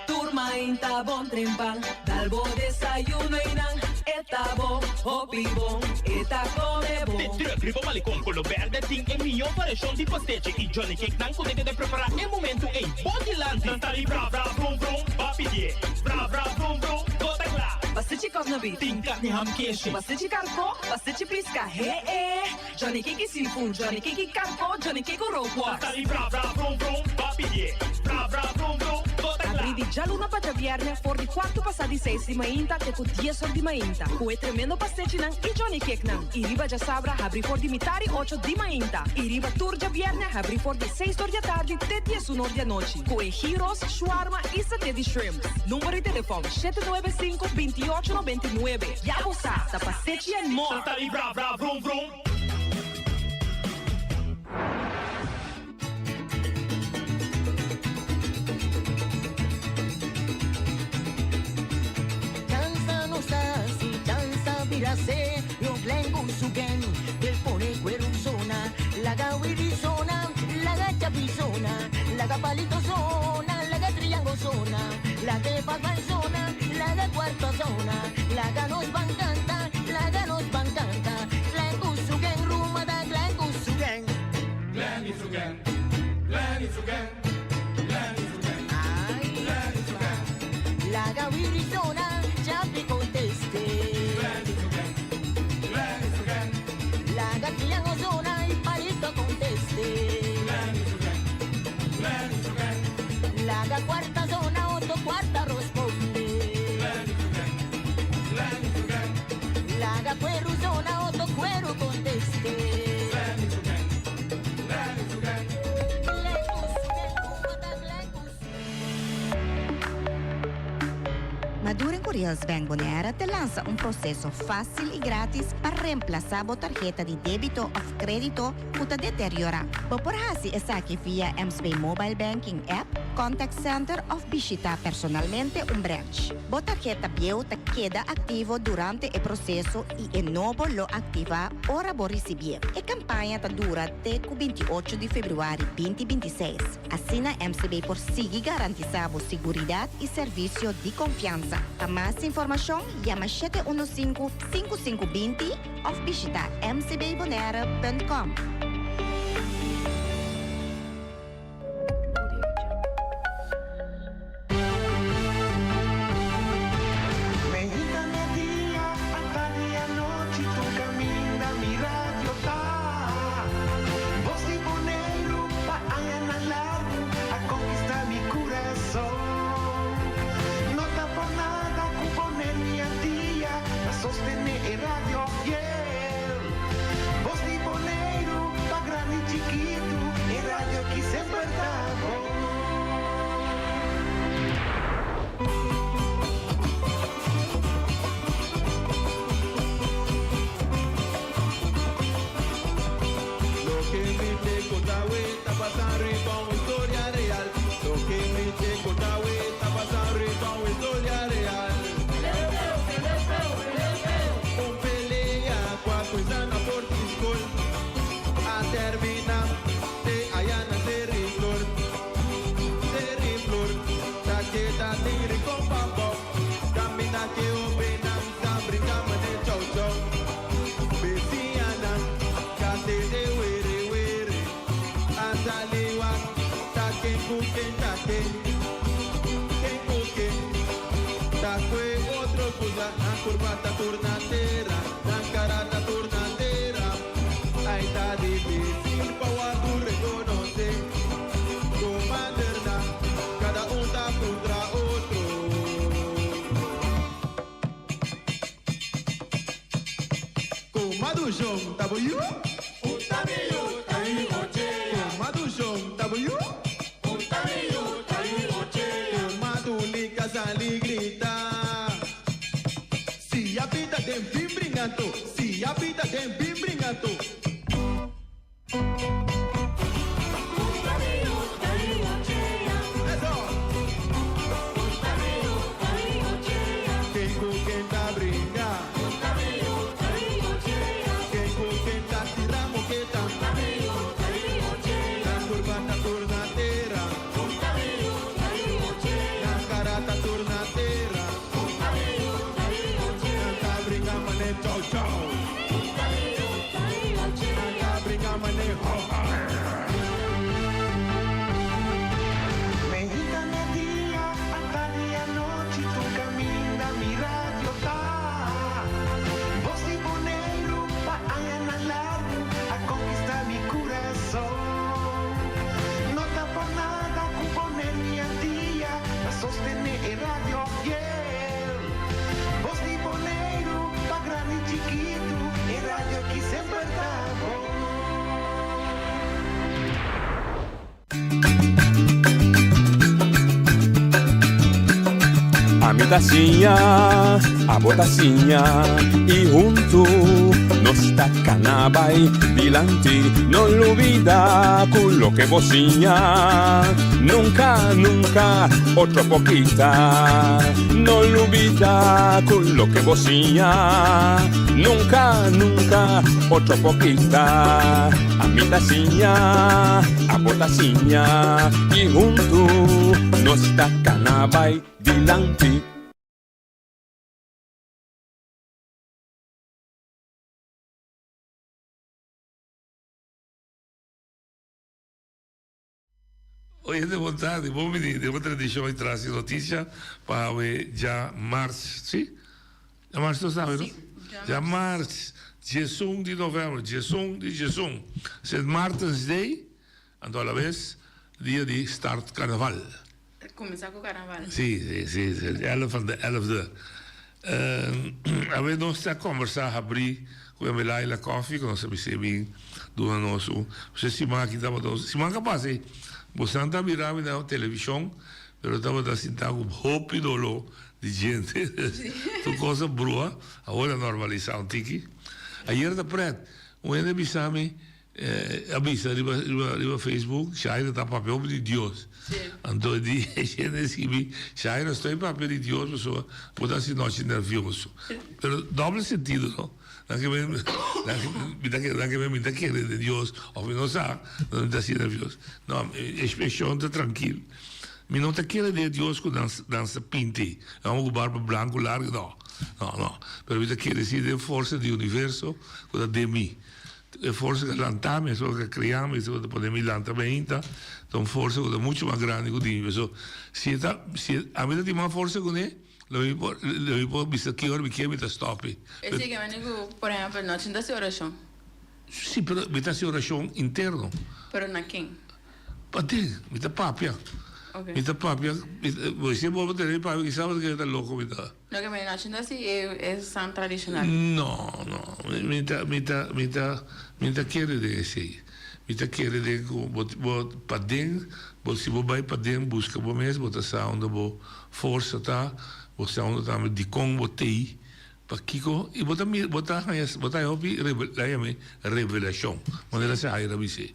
Turma inta bom trempal, dal bo desayuno inang, eta bom, hopi bom, eta come bom. Tribo malicom con lo verde ting e mio parecchio di pastiche e Johnny Cake nan potete de preparare nel momento e bodyland tantali bra bra brum brum papi die bra bra brum brum gota gla. Pastiche corno beef, Ting carne ham keshi. pastiche carpo, pastiche pisca, Johnny Cake seafood, Johnny Cake carpo, Johnny Cake roquas. Tantali bra bra brum brum papi die bra bra brum brum gota gla. Abri già luna para viernes, for di quarto passati 6 di mainta, te con 10 ore di mainta. Cu e tremendo pastiche nan e Johnny Cake nan. I riba già sabra, abri for di mitari 8 di mainta. I riba tour già viernes, abri for di 6 ore di tardi, te 10 ore di noci. Cu e gyros, shawarma e satè di shrimp. Numero di telefono 795-2899. Ya sa, da pastiche and more. Tantali bra bra brum brum. Se lo glengo sugen del pone queruzona la gawirizona la gachapizona la gapalito zona la gatriango zona la que palma zona la de cuarto zona la ganos bancanta la ganos bancanta Maduro Reals Bank Bonaire te lança um processo fácil e grátis para reemplaçar a tarjeta de débito ou crédito que está deteriorada. Por hasi é aqui via MSB Mobile Banking App, Contact Center ou visitar personalmente branch. A tarjeta biota queda ativo durante o processo e é novo lo activa ora por receber. A campanha dura até 28 de fevereiro 2026. Assim a MSB por seguir garantizar a segurança e serviço de confiança. Para mais informação, llama 715-5520 ou visita mcbbonaire.com. Sostener el radio fiel. Voz de boleiro, pa grande y chiquito, el radio que siempre está Lo que me te contaba está pasando riba una historia real. Lo que me te contaba está pasando riba una historia real. Termina te ayana terriblor taqueta tigre con papo camina que openan brinca mane chau chau veciana cate de were azaliwa taque cuquen taque otro cosa la curvata tornatera la carata tornatera ahí está difícil para tu reconocer comanderna cada uno está contra otro comadushon tabuyu utamiyo tayi oche comadushon tabuyu utamiyo tayi oche comadulika sali grita si habita tem bringato si habita tem bringato sostener el radio fiel. Voz de boleiro, pa grande y chiquito, el radio que siempre está A mi tacinha, a botacinha e junto nos tacanabay dilante, no olvida con lo que vocinha. Nunca, nunca, otro poquita, no olvida con lo que vocinha. Nunca, nunca, otro poquita. A mi tacinha, a botacinha e junto nos tacanabay dilante. Hoje de vontade, bom menino, de uma tradição e traz notícia para já março, sim? Já março, tu sabe, não? Já março, 11 de novembro, 11 de Jesus. St. Martin's Day, então a la vez, dia de start carnaval. Começar com o carnaval. Sim, 11 a ver, nós estamos a conversar, abrir com a Melaila Coffee, que nós sabemos do nosso, você se manca, se manca, você está mirando na televisão, pero estava assim, tá com hope dolo de gente. Tu coisa brua, agora normalizar um tiki. Ayer da pret, ene bisame avisa riba Facebook, Shaira tá papel de Deus. Então di gente escrevi, Shaira estou em papel de Deus, pessoa, pode assim noite nervioso. Pero doble sentido, não? Danke me de Deus, ou me não sabe, não está assim nervioso. Não, expressão tá tranquilo. Me não tá querendo de Deus com dança pinte, é um barba branco largo, não. Pero me tá querendo dizer de força do universo, com a de mim. Força que lantame, só que criamos, isso que podemos lantar bem, então força que é muito mais grande que o universo. Se a mim tem uma força com ele, lo puedo visto que ahora me quiero meter stop. Es que me digo, por ejemplo, no chinta si oración. Sí, pero me está oración interno. Pero na quién? Para ti, me está papia. Okay. Me está papia. Você pode ter papia que sabe que está louco, me está. No que me no chinta si es tan tradicional. No. Me está quiere decir. Me está quiere de para dentro, se você vai para dentro busca você mesmo, você sabe onde força tá. Você onde está de com botei para Kiko e botar revelação maneira se aí você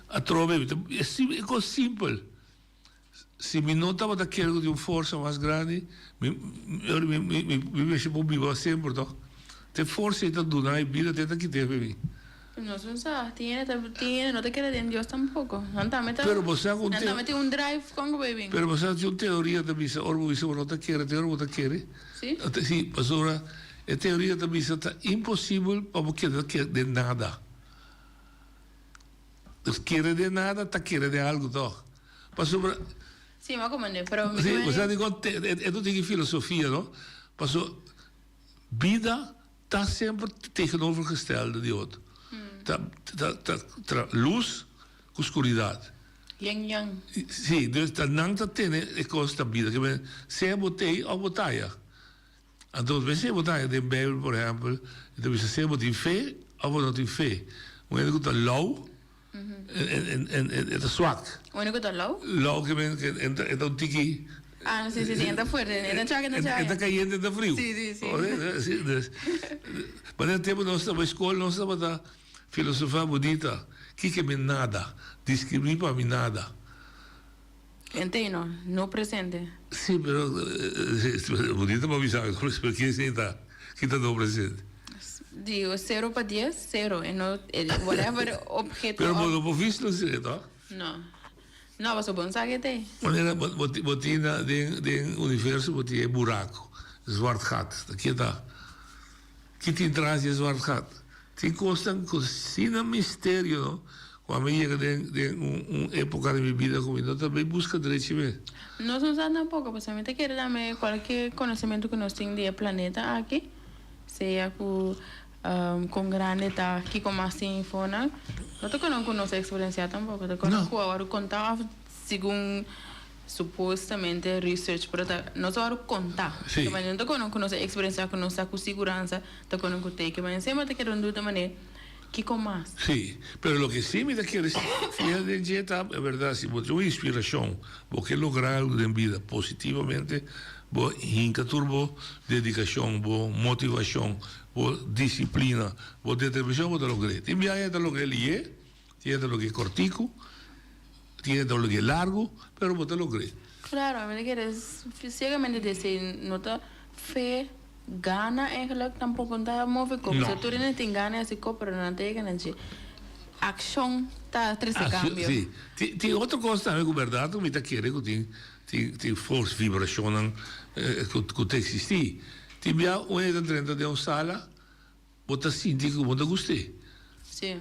a trove é coisa simples se me nota botar quero de uma força mais grande me mexe por viver sempre então te força está do na vida tenta que teve no tiene, no te quiere de Dios tampoco. Pero você mete un drive con baby. Pero você tem uma teoria também, orbo isso não te quer, te quer. Sim. Sim, pastora, a teoria também está impossível para você querer de nada. Querer de nada, tá querer de algo, então. Pastora. Sim, mas como não, pero sim, você diz, é tudo que filosofia, não? Pastor, vida está sempre tegenovergestelde de outro. Luz com escuridade. Yang. Sim, então não tem a coisa da vida. Se é botei ou botaia. Então, se é botaia da Bíblia, por exemplo, então se é botar fé ou não tem fé. O único que está low é swak. O único que está low? Low que é um tiki. Ah, sí, está fuerte, está chaga. Está caliente, está frio. Sí. Mas no tempo nós estávamos na escola, nós estávamos a filosofia bonita. Que me nada, descrever para mim nada. Entendo, no presente. Sim, mas bonita para avisar, porque está no presente. Digo, 0 para 10, 0. Whatever objeto. Pero não visto, não. Não, mas o bom sabe que tem. Maneira, botina do universo, botina buraco, zwart gat. Aqui está. Que tem traz de zwart gat. Tem coisa cocina mistério, não? Quando chega de uma época da minha vida como eu também busca direito mesmo. Nós não sabemos tampouco, porque quer dar-me qualquer conhecimento que nós temos do planeta aqui, seja com grande tá aqui como assim fona. Não tô com nossa experiência tampouco, tô com agora contar segundo supostamente research, pero nós agora contar. Mas não tô com nossa experiência com nossa segurança, tô com o que mas sempre te quero de outra maneira. que más. Sí, pero lo que sí me quiere decir, fíjate, Jetta, es verdad, si vos tenés inspiración, vos querés lograr algo en vida positivamente, vos hinca turbo, dedicación, vos motivación, vos disciplina, vos determinación, vos te logré. Te envías lo que lié, tienes lo que es cortico, tienes lo que es largo, pero vos te logré. Claro, a mí quieres ciegamente decir, no te fe, gana eigenlijk tampoco está mover como no. Se tú no te gana así pero no te ganan si acción está tres cambio. Sí, ti otra cosa también que verdad tu mita quiere que ti force vibración que te existi. Ti via una de de una sala, bota sinti como te guste. Sí.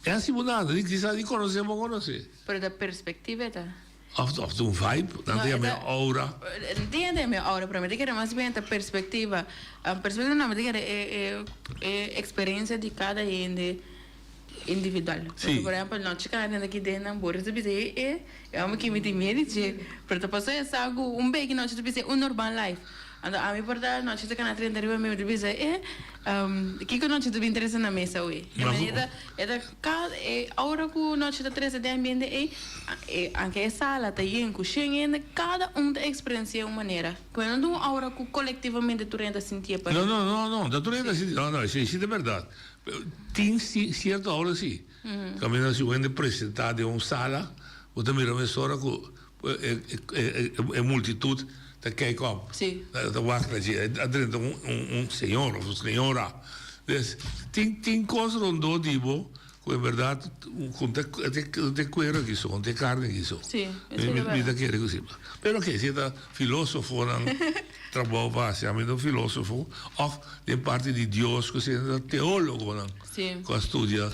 Es así nada, ni quizás ni conocemos. Pero de perspectiva está. Of een vibe, dan heb je aura. Entiende aura, pero me dice más bien la perspectiva. Perspectiva no me dice experiencia de cada individual. Sí. Por ejemplo, no chica anda aqui dentro, por isso dizer é uma que me tem medo de, pero te passou essa algo bem que não te dizer urban life. Então, a mim, por dar, nós estamos na 30 me dizer, que nós estamos interessando na mesa hoje. Agora que nós estamos interessando no ambiente, anche a sala, tá aí, cozinha, cada tem experiência de uma maneira. Quando não, agora que coletivamente tu renta sentir para não, tu renta sentir, não, isso é verdade. Tem certa hora sim. Quando se vai apresentar de uma sala, você mira uma hora que multitud te kijken op. Sim. De wacht dat je, dentro senhor ou senhora. Tem coisas rondou, tipo, que é verdade, tem cuero que são, tem carne que são. Sim, me da querer assim. Pero que se é filósofo não trabalho base, a mim não filósofo, ou tem parte de Deus que se é teólogo não. Sim. Que estudia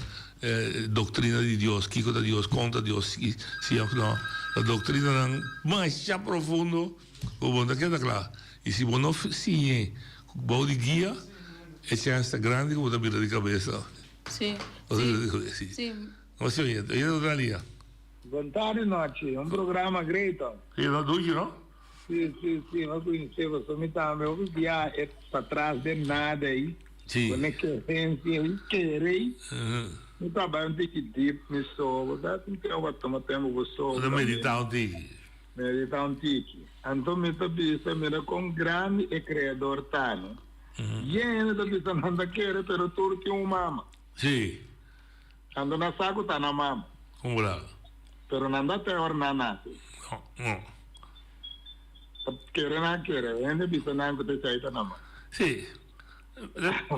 doutrina de Deus, que da Deus, conta Deus, se ou não. A doutrina não mais já profundo. O bom daquela claro. E se você não sigue o bom de guia, é chance grande que você vira de cabeça. Sim. Sim. Você oye, Dalia. Boa tarde, noite. Programa great. Sim, não dúvida, não? Sim. Eu conheci você, me também. Eu via para trás de nada aí. Sim. Quando é querência, eu querei. Eu trabalho um tique deep, me soube. Então, eu tomo tempo, gostou. Eu meditar um tique. Meditar um tique. Então, me tabisa, mira, com grande e criador tano. E ainda tabisa, não anda querer, pero tudo que mama. Sim. Ando na saco, tá na mama. Como lá? Pero não anda teor na nada. Não. Querer não querer, ainda bisa não que te saída na mama. Sim.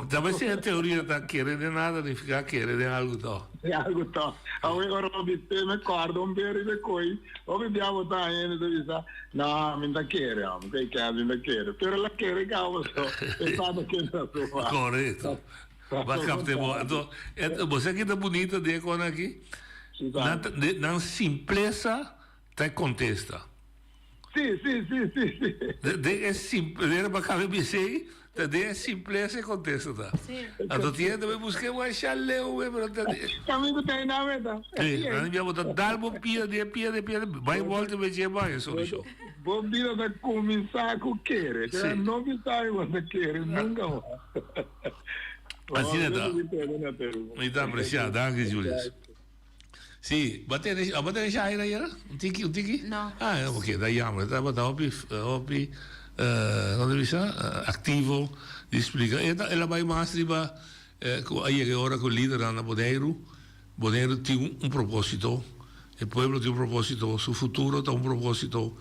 Talvez se a teoria está querendo nada, nem ficar querendo algo tal. É algo tal. Agora eu vi me cordo beri de coi. Eu vi diabo tá ainda de bisa. Não, me não quer, não que ainda quer. Pero ela quer que eu só. Pensando que não sou. Correto. Mas captemos. Então, você que está bonita de quando aqui, na simpleza te contesta. Sim. É simples, era para caber bem. É simpleza e contexto, tá? Sim. A tua tia também busquei um chaleu, mas também não tem nada, tá? Sim, a minha botar dalbo pia, vai e volta e vai banho, só show. Bom dia da começar com querer, não me sai quando querer, nunca mais. Assim é, tá? Muito apreciado, danke, Julius. Sim, bater já aí, um tiki? Não. Ah, ok, daí jammer, tá botar hopi, não deve ser ativo de explicar. Ela vai mais riba, aí agora com o líder Ana Boneiro tem propósito, o povo tem propósito, o futuro tem propósito,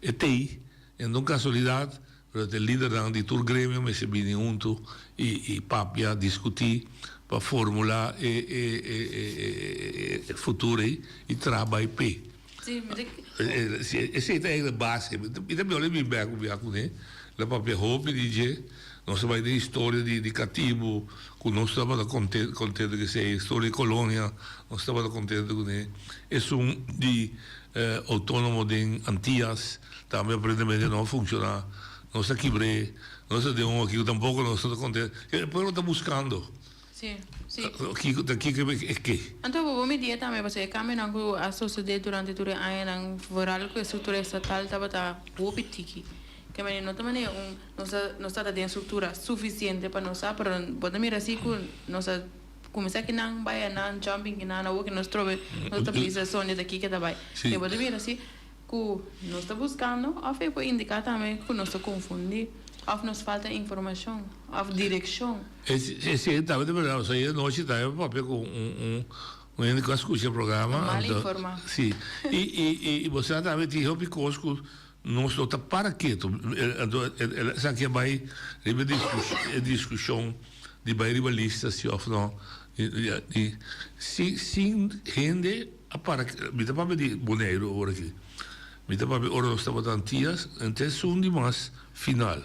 e tem, então casualidade, o líder de todo o grêmio me se vem junto e papia discutir para formular o futuro e trabalhar p. Sim, essa é a base. E também olha bem com né? La própria roupa de nós vai ter história de cativo, que nós estamos contente que seja história de colônia, nós estamos contente com né? É de autônomo de Antillas, também aparentemente não funciona. Nós aqui nós temos aqui tampouco nós estamos contentes. O povo está buscando. Sim. Aqui que então vou me dizer também você caminhando a sociedade durante o ano viral que a estrutura estatal estava tiki que mas não também não está dando estrutura suficiente para nós para poder mirar assim que nós começar que não vai não jumping que não que nós trove nós precisa sonho daqui que tá vai e poder mirar assim que nós está buscando a fé para indicar também que nós está confundir of nos falta informação, of direção. Sim, estava de verdade. Isso aí, nós estávamos papel com ainda que escuta o programa. Mal informado. Sim. E você também tinha o picosco, não estou para quieto. Essa aqui vai discussão de vai rivalista se of não. Sim, rende a para. Me dá para de boneiro agora aqui. Me dá para ora nós estamos tantias, então são de mais final.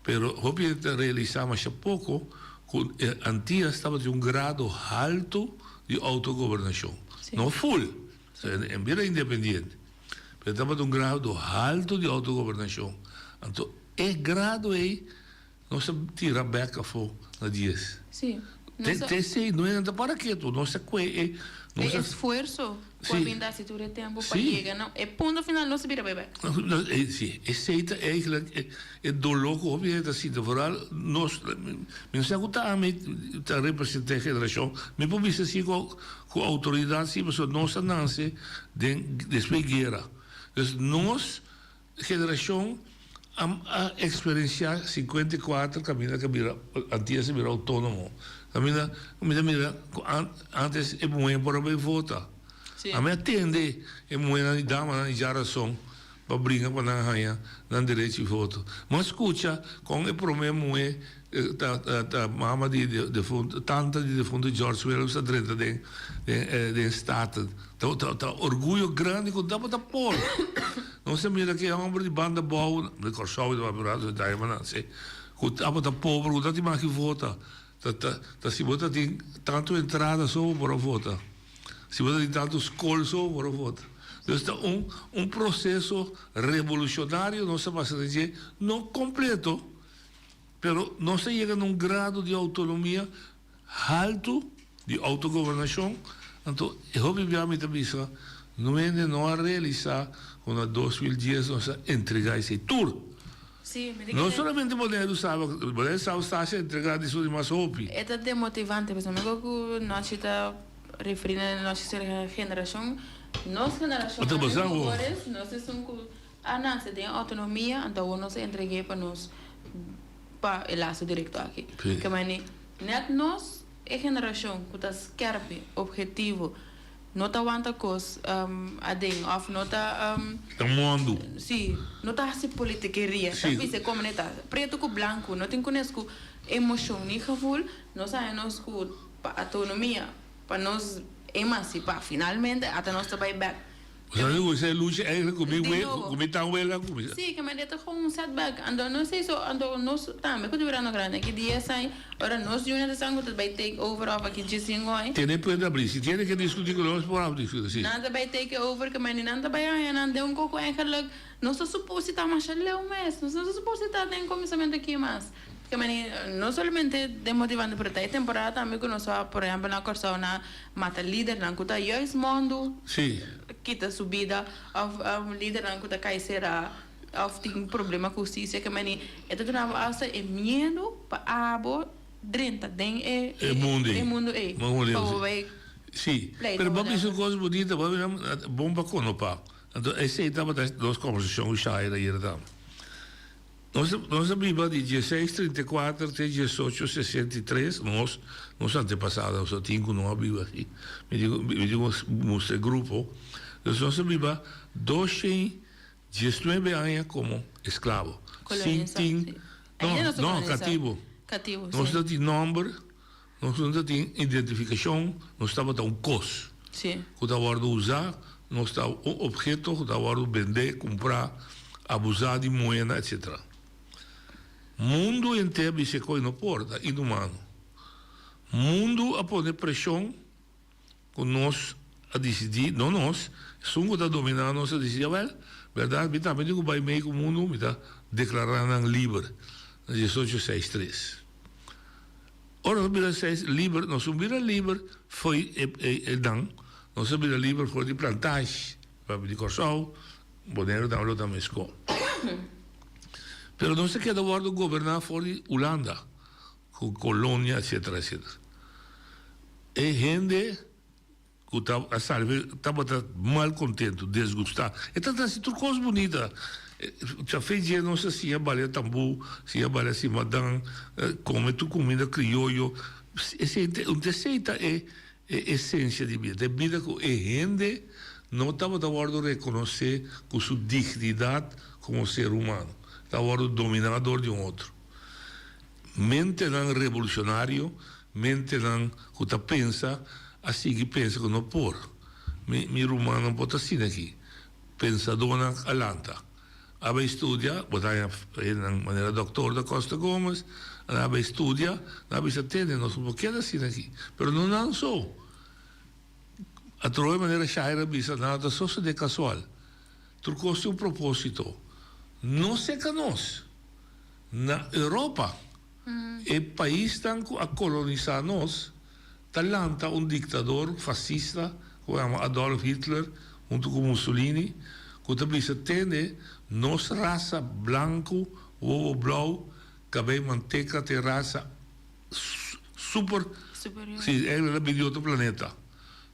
Pero obviamente realizamos há pouco que Antillas estava de grado alto de autogovernação. Não full, em vez independente. Mas estava de grado alto de autogovernação. Então, grado aí, nós tira back for na 10. Sim. Não é para quê? Não é esforço Qua vinda se tu tempo para llegar, não. É ponto final não se vira bebê. Sim, aceita eigenlijk het doorlopen op je dat ziet vooral nos mensen goed aan met de representante generatie me probeer se com autoridade sim mas nós ananse después guerra dus nós geração a experienciar 54 camina antes se vira autónomo camina mira antes é muito para bem votar a me atende é muito dama na geração para brincar para não ganhar não direito de voto mas escuta com o problema é da mama de tanta de fundo George Willis a direita de estado tá orgulho grande que dá para pôr não se mira que é um de banda boa de corção de apurado da irmã se que dá para pobre que dá de mais que vota tá se vota tem tanto entrada só para votar se vota tem tanto escola só para votar. Dus processo revolucionário, não se passa dizer, não completo, pero não se chega num grado de autonomia alto, de autogovernação. Então, eu obviamente penso, não é de não realizar, quando em 2010 nós entregar esse tour. Sim, não somente o Bonero sabe está a entregar isso de mais hopi. É demotivante, porque nós está referindo a nossa geração. Nossa geração agora nós somos a nossa tem autonomia então nós entreguei para nós para o laço direto aqui que mani net nós é geração que está scarpe objetivo não está aguenta coisa adem of não está mundo sim não está se politiqueria sabe se como neta preto com branco não tem conosco emoção nem gevoel nós sabemos que autonomia para nós emancipar finalmente até nós trabalhar back. Você luta eigenlijk comigo tão bem lá comigo. Sim, que mas é com setback. Ando não sei só ando nós também quando virando grande que dia sai, ora nós junior de sangue vai take over of aqui de singoi. Tem que abrir, se tem que discutir com nós por abrir, sim. Nada vai take over que mas nada vai aí, nada um pouco eigenlijk, nós suposto estar mais leu mês, nós suposto estar tem começamento aqui mais. Que não somente demotivante para a temporada também que nós por exemplo na corção na mata líder na cuta juist mundo kita subida of líder na cuta caicera of tem problema com justiça que é tudo na base é medo para abo drenta den é mundo é sim pero vamos isso coisa bonita vamos bomba conopa então esse etapa das conversações já era então nós abrimos de 16, 34 até 18, 63, nós antepassados, eu tinha não abrimos assim, me digo um grupo, nós abrimos 219 anos como escravo, não, cativo, nós não tínhamos nome, nós não tínhamos identificação, nós estávamos um cos, que estava usar, nós estávamos um objeto, que estava vender, comprar, abusar de moeda, etc. Mundo inteiro se coi no porta, inumano. Mundo a poner pressão com nós a decidir, não nós, somos a dominar nós a decidir, verdade, me também digo vai meio com o mundo, me está declarando livre, 1863. Ora, nós vira livre, nós vira livre, foi dan, nós vira livre foi de plantagem, de corção, Bonero da outra mesco. Pero não se queda guardo governar fora de Holanda, com colônia, etc, etc. É gente que estava mal contente, desgostado. E tanto assim, tudo coisa bonita. Já fez dia, não sei se ia balé tambu, se ia balé assim, madame, come tu comida criollo. Essa é a essência de vida. É vida que a gente não estava de acordo reconhecer com sua dignidade como ser humano. Estava dominador de outro. Mente não revolucionário, mente não que pensa, assim que pensa que não pode. Mi romano não pode assim aqui. Pensador não alanta. Aba estudia, botar de maneira doutor da Costa Gomes, aba estudia, aba se atende, não se pode assim aqui. Mas não só. A troca maneira chaira bisa nada só se de casual. Trocou-se propósito. Não se nós. Na Europa, o país que a colonizar nós, talanta ditador fascista, como Adolf Hitler, junto com Mussolini, que também se tende, nossa raça branco, ovo blau, cabelo manteca, tem raça super, sim, é de outro planeta.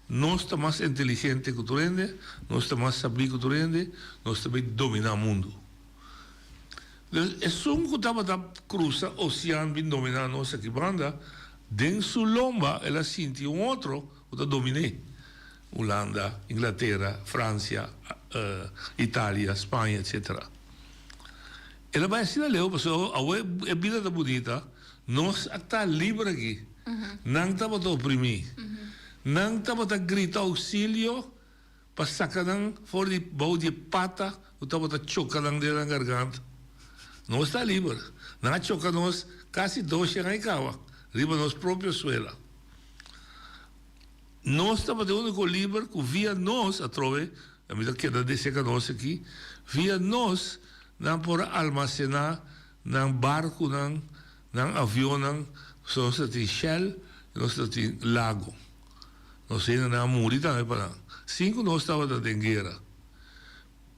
Nós estamos mais inteligentes que tu rende, nós estamos mais sabidos que tu rende, nós também dominamos o mundo. É só que estava a cruzar o oceano, bem dominar a nossa banda, dentro da sua lomba, ela sentiu outro que dominou. Holanda, Inglaterra, França, Itália, Espanha, etc. Ela vai assim, Leo, porque a vida está bonita, nós estamos livres aqui. Não estamos a oprimir. Não estamos a gritar auxílio para sacar fora de baú de pata, ou estamos a chocar na garganta. Nós estamos livres. Não choca nós quase 2 chegar em casa, livre nosso próprio suelo. Nós estamos de único livre que via nós, a trove, a medida que da descer nós aqui, via nós, não por armazenar, não barco, não avião, não, nós temos shell, nós temos lago. Nós ainda morrer também para lá. 5 nós estávamos em guerra.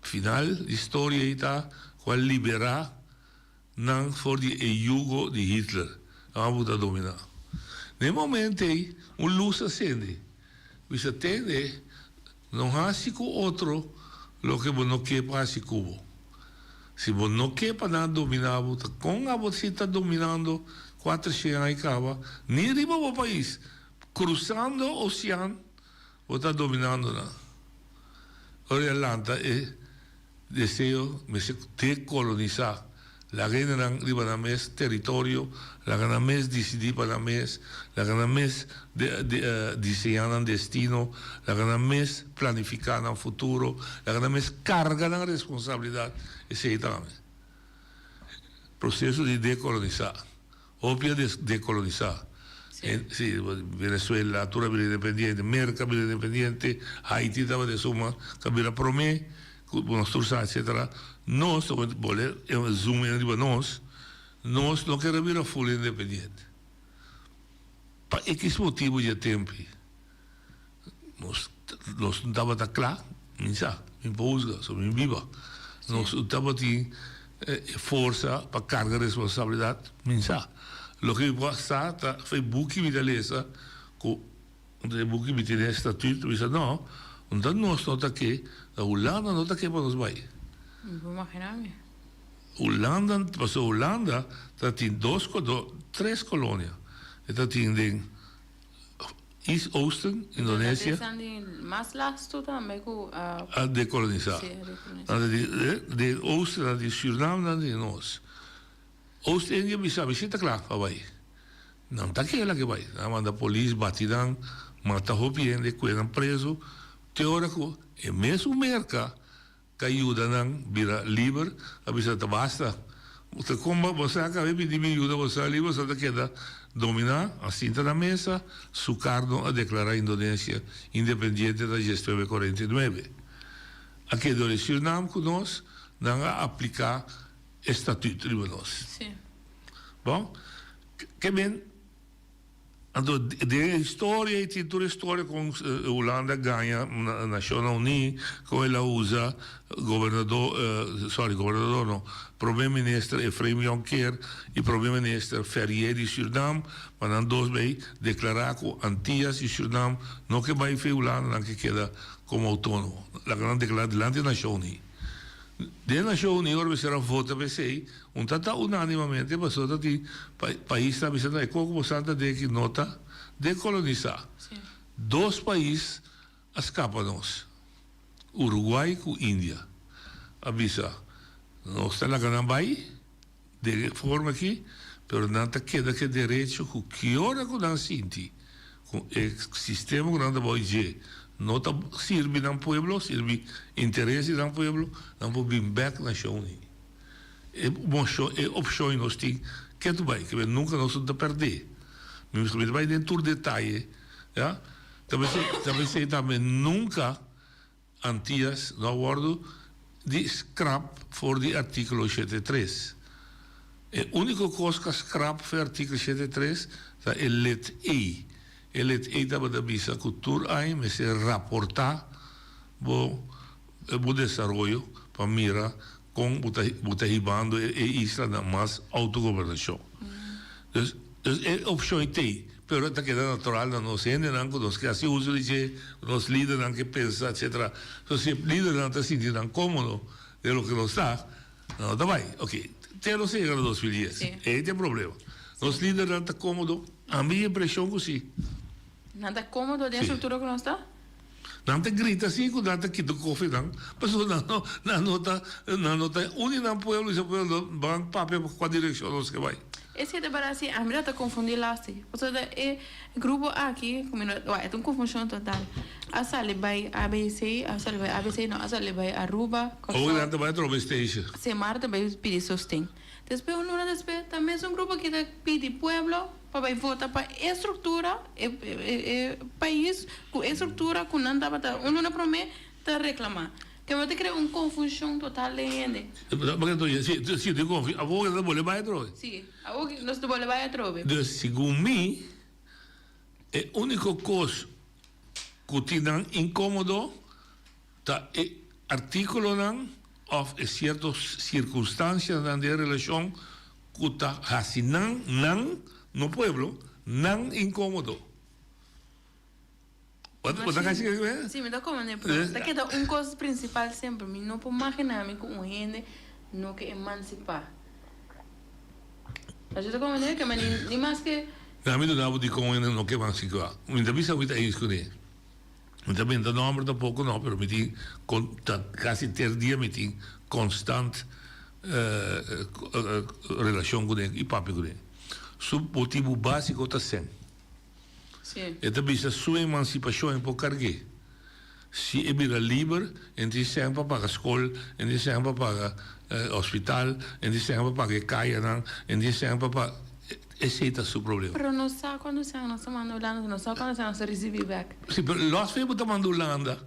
Final, a história está qual liberar não for de jugo de Hitler. Vamos a dominar. No momento aí, luz acende. Você entende? Não há sico outro lo que você não quer para si cubo. Se você não quer para não dominar, com a você está dominando 4 chegas e cava, nem riba o país. Cruzando o oceano, você está dominando. Ahora, é desejo de colonizar. La gana riba na mes território, la gana mes decidir para mes, la gana mes desenhar um destino, la gana mes planificar um futuro, la gana mes carga na responsabilidade. Esse aí também. Processo de decolonizar. Óbvio de decolonizar. Sim, Venezuela, altura vira independente, Merca vira independente, Haiti estava de suma, que vira promê, etc. Nós, zoom em nós não queremos vir a full independente. Para X motivo de tempo, nós não estávamos claros, em busca, sobre viva. Nós estávamos em força para carga de responsabilidade, o que passa, foi buque me beleza, com o buque me tem estatuto, disse não, então nós não está aqui, a Holanda não está aqui para nos vai. Vou imaginar-me. Holanda tem 3 colônias. Tem East Oosten, Indonésia. Mais lasto também com a decolonizar. De Oosten, de Suriname, de nós. Oosten-Índia, me sabe, se está claro, vai. Não está aqui ela que vai. Manda a polícia, batidão, mata a roupiende, cuidam preso. Teórico, é mesmo mercado. Que ajuda a virar livre, a bisa basta. Você como você acaba de pedir ajuda, você livre, você queda dominar a cinta da mesa, su cargo a declarar a Indonésia independente da gestão de 49. Aqui do Suriname com nós, não aplicar estatuto de nós. Sim. Bom, que bem. De história e toda história com a Holanda ganha a Nações Unidas, com ela usa primeiro-ministro Efraim Jonker e primeiro-ministro Ferrier de Suriname, para nós bem declarar que Antillas e Suriname não que vai ser Holanda, não que queda como autônomo. A grande declaração delante da Nações Unidas. De Nações Unidas, agora será vota para ser, tanta unanimamente, mas o país está dizendo, é como você de que nota decolonizar. 2 países escapam-nos, Uruguai e Índia. Avisa, nós estamos na Ganambai, de forma aqui, mas não queda que direito que hora que não sente, com o sistema que não vai não serve no povo, serve interesse no povo, não pode vir back na Nações Unidas. É opção que nós temos, que nunca nós vamos perder. Mas vai dentro do detalhe, ja? Também sei também nunca Antillas no acordo de scrap for de artículo 73. A única coisa que scrap for artículo 73 é let E. ele eita bada bisa cultura aí, mas se reportar o desarrollo para mira com buta ribando e isla da mais autogovernação. Dus é opção tem, pero está quedando natural na nossa gente, não que nós que assim uso de nós líderes não que pensa, etc. Então se líder não está sentindo incômodo de lo que não está, não está bem, ok. Tem não chega no 2010, esse é o problema. Os líderes não estão cômodos, a minha impressão é assim. Não está cômodo da estrutura que nós está? Não te grita assim, quando não te quita o cofre, não. Mas não nota, unir pueblo e o pueblo vai para qual direção nós que vai. Esse é para assim, a minha está confundindo lá, assim. Porque é grupo aqui, como é uma confusão total. A sala vai ABC, a sala vai ABC, não, a sala vai Aruba. Ou não vai trocar station. Se Marta vai pedir sustento. Depois, também é um grupo que pede pueblo para votar para estrutura, país com estrutura, com não dá para não promete reclamar. Que vai ter uma confusão total de gente. Sim, de confusão. A boca não pode vai trocar. Sim, a boca não pode vai trocar. Então, segundo mim, é a única coisa que te dá incômodo é artículo não of certas circunstâncias na relação que está assim no pueblo não incômodo. Sim, me dá como né? Está que dá coisa principal sempre, me não pode imaginar-me com gente não que emancipar. A gente como né que mas nem mais que na minha não de como não que emancipar. Me dá vista muito isso né. Também não nome pouco não, pero me tem quase ter dia me tem constante relação com ele e papo com ele. O motivo básico está sendo. Sim. E também a sua emancipação é por cargue. Se é vira livre, então sempre paga escola, então sempre paga hospital, então sempre paga caia, então sempre paga. Esse é o seu problema. Pero não sabe quando você não está mandando, não sabe quando você não recebe back. Sim, mas nós fomos mandando Holanda.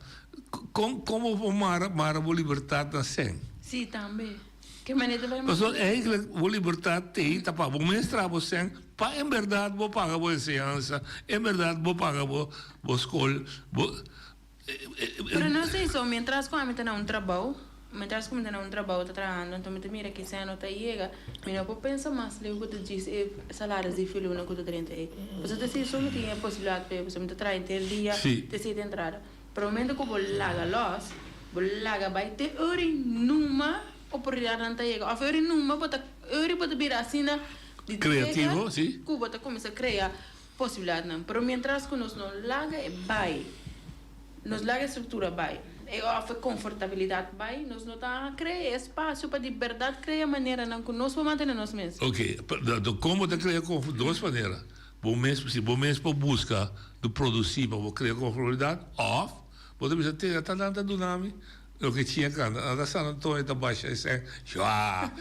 Como o Mara vou libertar da sen? Sim, também. Que maneira vai mas eigenlijk vou libertar tem, tá para vou mestrar você, para em verdade vou pagar a enseñança, em verdade vou pagar a escola, Pero não sei só, mientras como eu não trabalho, mientras como eu não trabalho, tá trabalhando, então me mira que se não tá chega, me não pode pensar mais, leu que tu diz, salários de filho não custa 30 aí. Você te sei só não tem a possibilidade para você me traz ter dia, te sei de entrada. Pero momento que vou laga laga vai ter hora numa oportunidade não tá chega. A hora numa bota virar assim na criativo, sim. Que bota começa a criar possibilidade não. Pero mientras que nós não laga vai, nos laga estrutura vai. A confortabilidade vai, nós não tá criar espaço para de verdade criar maneira não que nós vamos manter nós mesmos. Ok, como te criar de duas maneiras. Bom mesmo para buscar de produzir para criar confortabilidade, off, podemos ter a talanta do nome, o que tinha cá, a San Antonio está baixa, é já,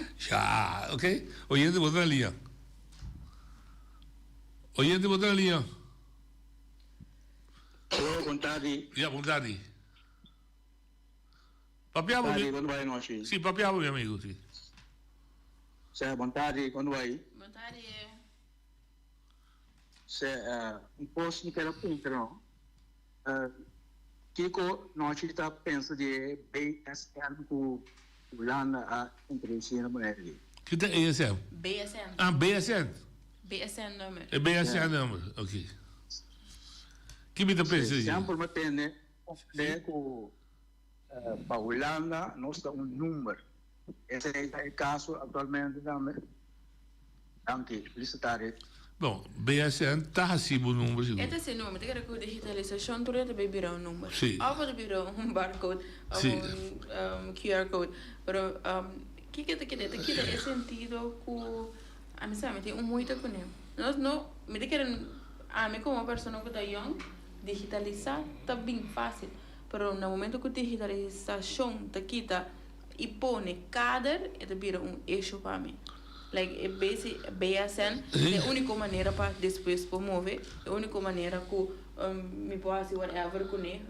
ok? Oyente botar ali. Oyente botar ali. Boa vontade. Já vontade. Papiamo, quando vai nós? Sim, papiamo, meu amigo, sim. Se vontade quando vai? Vontade é. Se posto não quero pintar não. Kiko nós está pensando de BSN com Holanda a interesse na mulher. Que é BSN? BSN. Ah, BSN. BSN número. É BSN número, ok. Que me dá pensa de? Sempre me tende com para Holanda nós dá número. Esse é o caso atualmente também. Anche licitare. Bom, BSN está acima do número. Esse número, tem que digitalização, tu deve virar um número. Sim. Ou pode virar barcode, ou QR code. Pero, que é sentido que, a mim sabe, tem muito com ele. Nós não, me querem, a mim como uma pessoa que está young, digitalizar está bem fácil. Pero no momento que a digitalização está quita e põe cada, vira eixo para mim. Like, é BSN, é a única maneira para depois promover, é a única maneira que me pode fazer whatever com ele,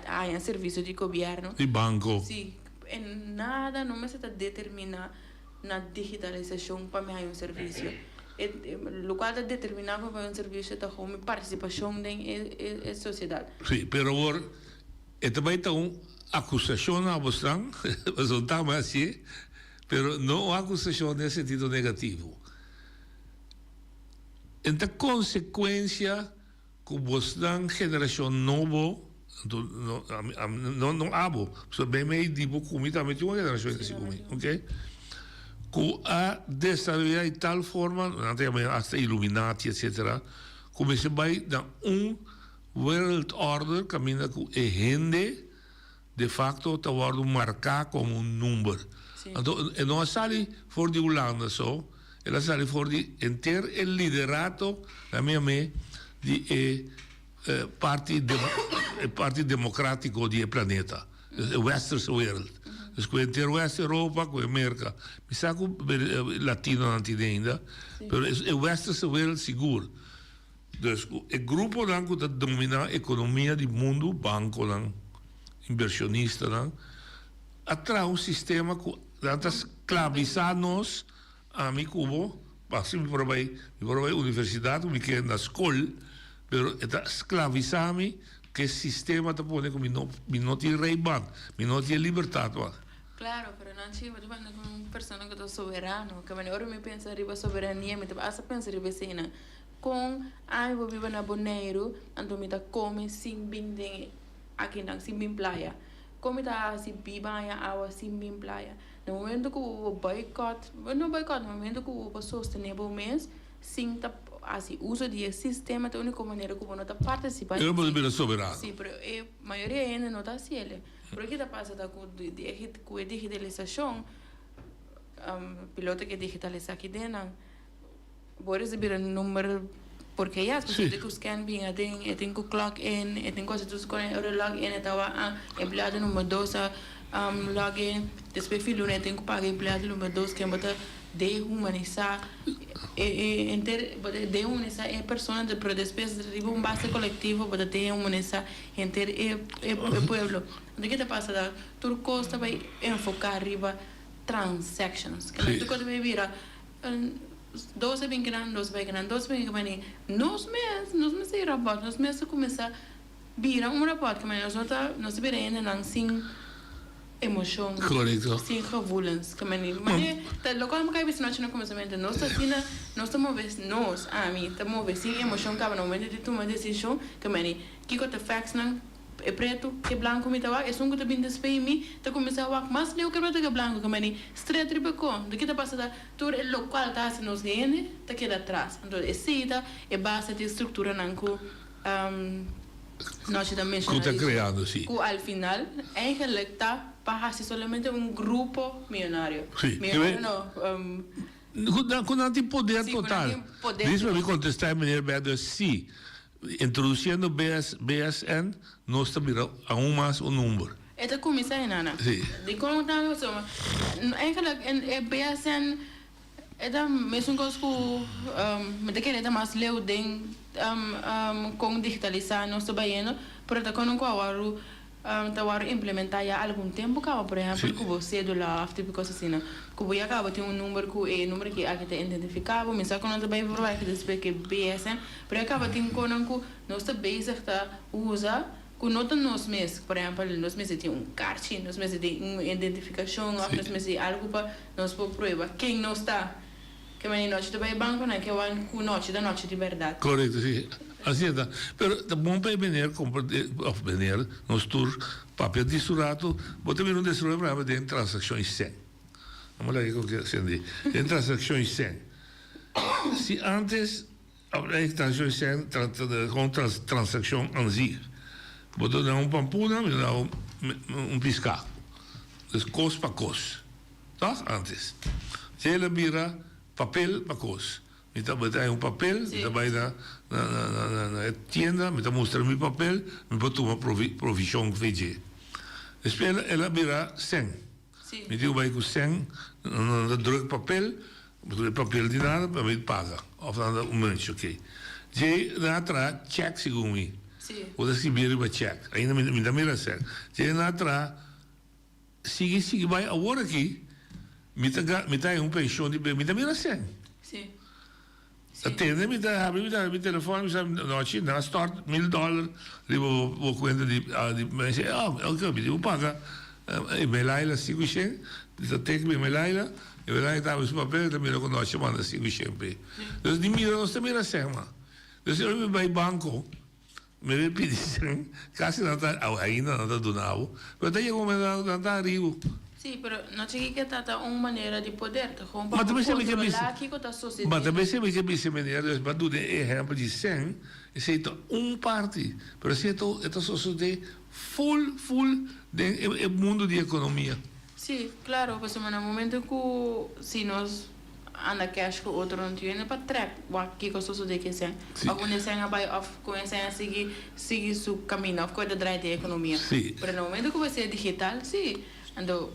há um serviço de governo. De banco. Sim, e nada não me está determinar na digitalização para me dar um serviço. lo qual determinava para um serviço da como participação da sociedade. Sim, pero agora também está acusação a você, mas não está mais assim, pero não acusação nesse sentido negativo. Então, consequência que você geração nova não abo, so bem meio tipo como também uma geração assim como, ok? Que a desarrollar de tal forma, hasta Illuminati, etc., como se vai dar world order, camina com a gente, de facto, está sendo marcado como número. Então, não sai for de Holanda só, ela sai for de ter o liderato, a minha de parte democrático do planeta, o Western World. Dus com ter West Europa, com a América, me saco latino ainda, mas o Western World seguro. Dus o grupo lang que domina a economia do mundo, banco lang, inversionista lang, atrai sistema que dá escravizar-nos a mi cubo, assim me provei universidade, me quedei na escola, pero está escravizar-me que sistema te pone como não te reiban, não te liberdade. Claro, pero não tinha, mas quando uma pessoa que está soberano, que agora me pensa riba soberania, me passa pensa riba cena, com ai vou viver na Bonaire, então me tá come sim bem aqui não sim bem playa, come tá assim bibanha água sim bem playa. No momento que o boicot, no momento que o sustentável mês, sim tá assim uso de sistema é a única maneira que não tá participando. Eu vou virar soberano. Sim, mas a maioria ainda não tá assim. Por que tá passando com a digitalização, piloto que digitaliza aqui dentro, pode receber um número porque já porque tem que scan bem, tem que clock in, tem coisas que com o login estava empregado número 2 login, depois filho tem que pagar empregado número 2 que bota dehumanizar dehumanizar a pessoa para depois riba base coletivo para dehumanizar o pueblo. O que está passando? Tudo costa vai enfocar riba transactions. Que tu quando vai virar 12 bem grande, 12 bem grande, 12 bem grande. Nos meses ir rapaz, nos meses começar virar rapaz que nós viramos não sim emoção, sim revolência, que mas logo me cai isso no começamento, nós estamos nós a mim estamos sim emoção que no momento de tomar decisão, que te facts não é preto, é branco, me tá é só um que bem despeio me, tá começar a mas leu que preto que branco, que straight tripecon, do que tá passando, tudo é local tá se nos gene, tá queda atrás, então é cita, é base de estrutura não que nós também criado, sim. Que ao final eigenlijk tá para solamente um grupo milionário. Sim. Milionário não. Com não tem poder total. Isso para me contestar, menino Bedo, sim. Introduzindo BSN, nós também aún mais um número. É começa aí, Nana. Sim. De como tá isso? Eigenlijk BSN é mesmo coisa que me daquele é mais leu den com digitalizar nós trabalhando, para tá com um quadro tawar implementar já há algum tempo cá, por exemplo, que você do lá tipo coisa assim, que você acaba tem número que é número que aqui tem identificável, mas só quando também provar que despegue que BSN, por acaba tem conan que nós também está usa que nota nos meses, por exemplo, nos meses tem carte, nos meses tem identificação, nos meses algo para nós por prova quem não está que nós também banco não que é noite da noite de verdade. Correto, sim. Assim é, pero é bom para venir nos tour papel dissurato, você me não dissura para ter transações sem. Vamos lá que eu sei tem transações sem. Se antes a transações sem com transação em si, você dá pampuna, me dá piscar, cos para cos, tá? Antes, se ele vira papel para cos. Me está botando papel, me está na tienda, me está mostrando meu papel, me botou uma provisão VG. Depois ela vira 100. Me digo, vai com 100, não druk papel, papel de nada, para me paga. Of nada, manche, ok. Je na tra check segundo mim. Ou da se vira para check. Ainda me dá mira 100. Je na tra sigue vai agora aqui, me tá pensão de me dá mira 100. Atende, mi telefono, mi sa, no, ci na start $1,000, rivo conta di mensen, elke keer je paga, me laila 500, dat teken me laila, e me laila tava su papel, também não conosce, manda 500. Dus die mira, nós também não sei, mas. Dus eu me vai banco, me pedir, quase nada, ainda nada do nao, mas daí eu me nada arrivo. Sì, però non c'è che è stata una maniera di poter, Ma também sabe que controlar o que está sucedendo. Mas também sabe que essa maneira, mas do exemplo de 100, é parte, pero se esta sociedade full do mundo de economia. Sì, claro, perché nel momento che se nós anda cash com outro não tiene para track que cosa sucede que sen alguns sen vai off começam a seguir seu caminho of coisa drive da economia. Sim. Pero no momento que você é digital, sim, ando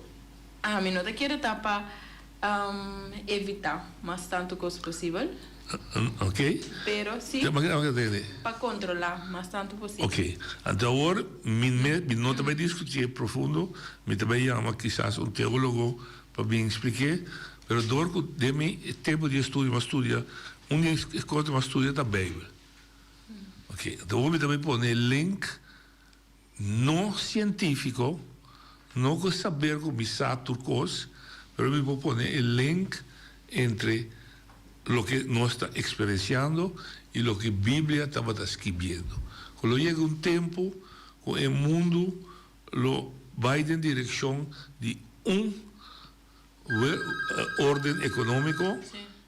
a mim não te quero para evitar mais tanto que possível. Ok. Pero sim. Para controlar mais tanto possível. Ok. Então agora me não também discutir profundo, me também chama quizás teólogo para me explicar. Pero doordat de me tempo de estudo, uma estudia, coisa uma estudia da Bíblia. Ok. Então vou também pôr link não científico, não com saber como bisa turcos, pero me vou pôr link entre lo que nós está experienciando e lo que a Bíblia estava escrevendo. Quando chega tempo, com o mundo lo vai em direção de orden econômico,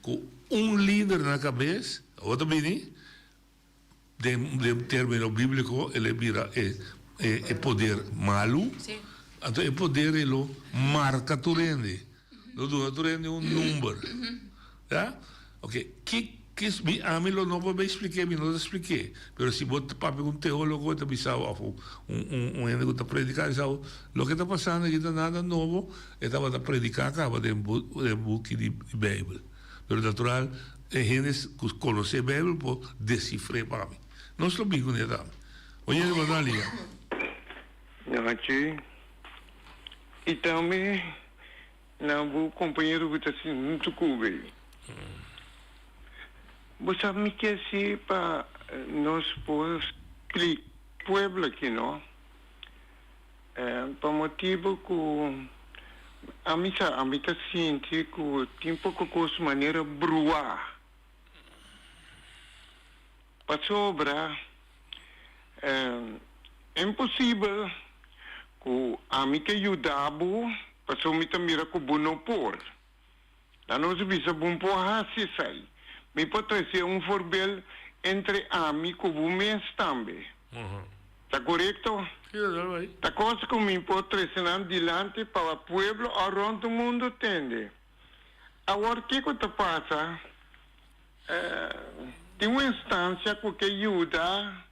com líder na cabeça, ou também, de termo bíblico, ele vira é poder malo, então é poder ele marca tu rende, tu rende número, tá? Ok, a mim não vou explicar, não expliquei, mas se você para um teólogo, você sabe, ende que está predicando, sabe, o que está passando aqui não é nada novo, estava a predicar, acaba de book de Bíblia. Mas natural, a gente conhece a Bíblia pode decifrar para mim. Não estou bem com ele, tá? Olha, ele vai ali. Não, e também, não, o companheiro que está assim, muito cool. Você me quer ser para nós pueblo aqui, não? Por motivo que a mim tá sente que tem pouco coisa maneira bruar. Para sobra, é impossível que a mim que ajudava, para so me mira com bonopor. Lá nós visa bom porra se sai. Me pode ser voorbeeld entre ami e o mês também. Está correto? Está coisa que me pode trazer adiante para o pueblo around o mundo entende. Agora, o que está passa? Tem uma instância que ajuda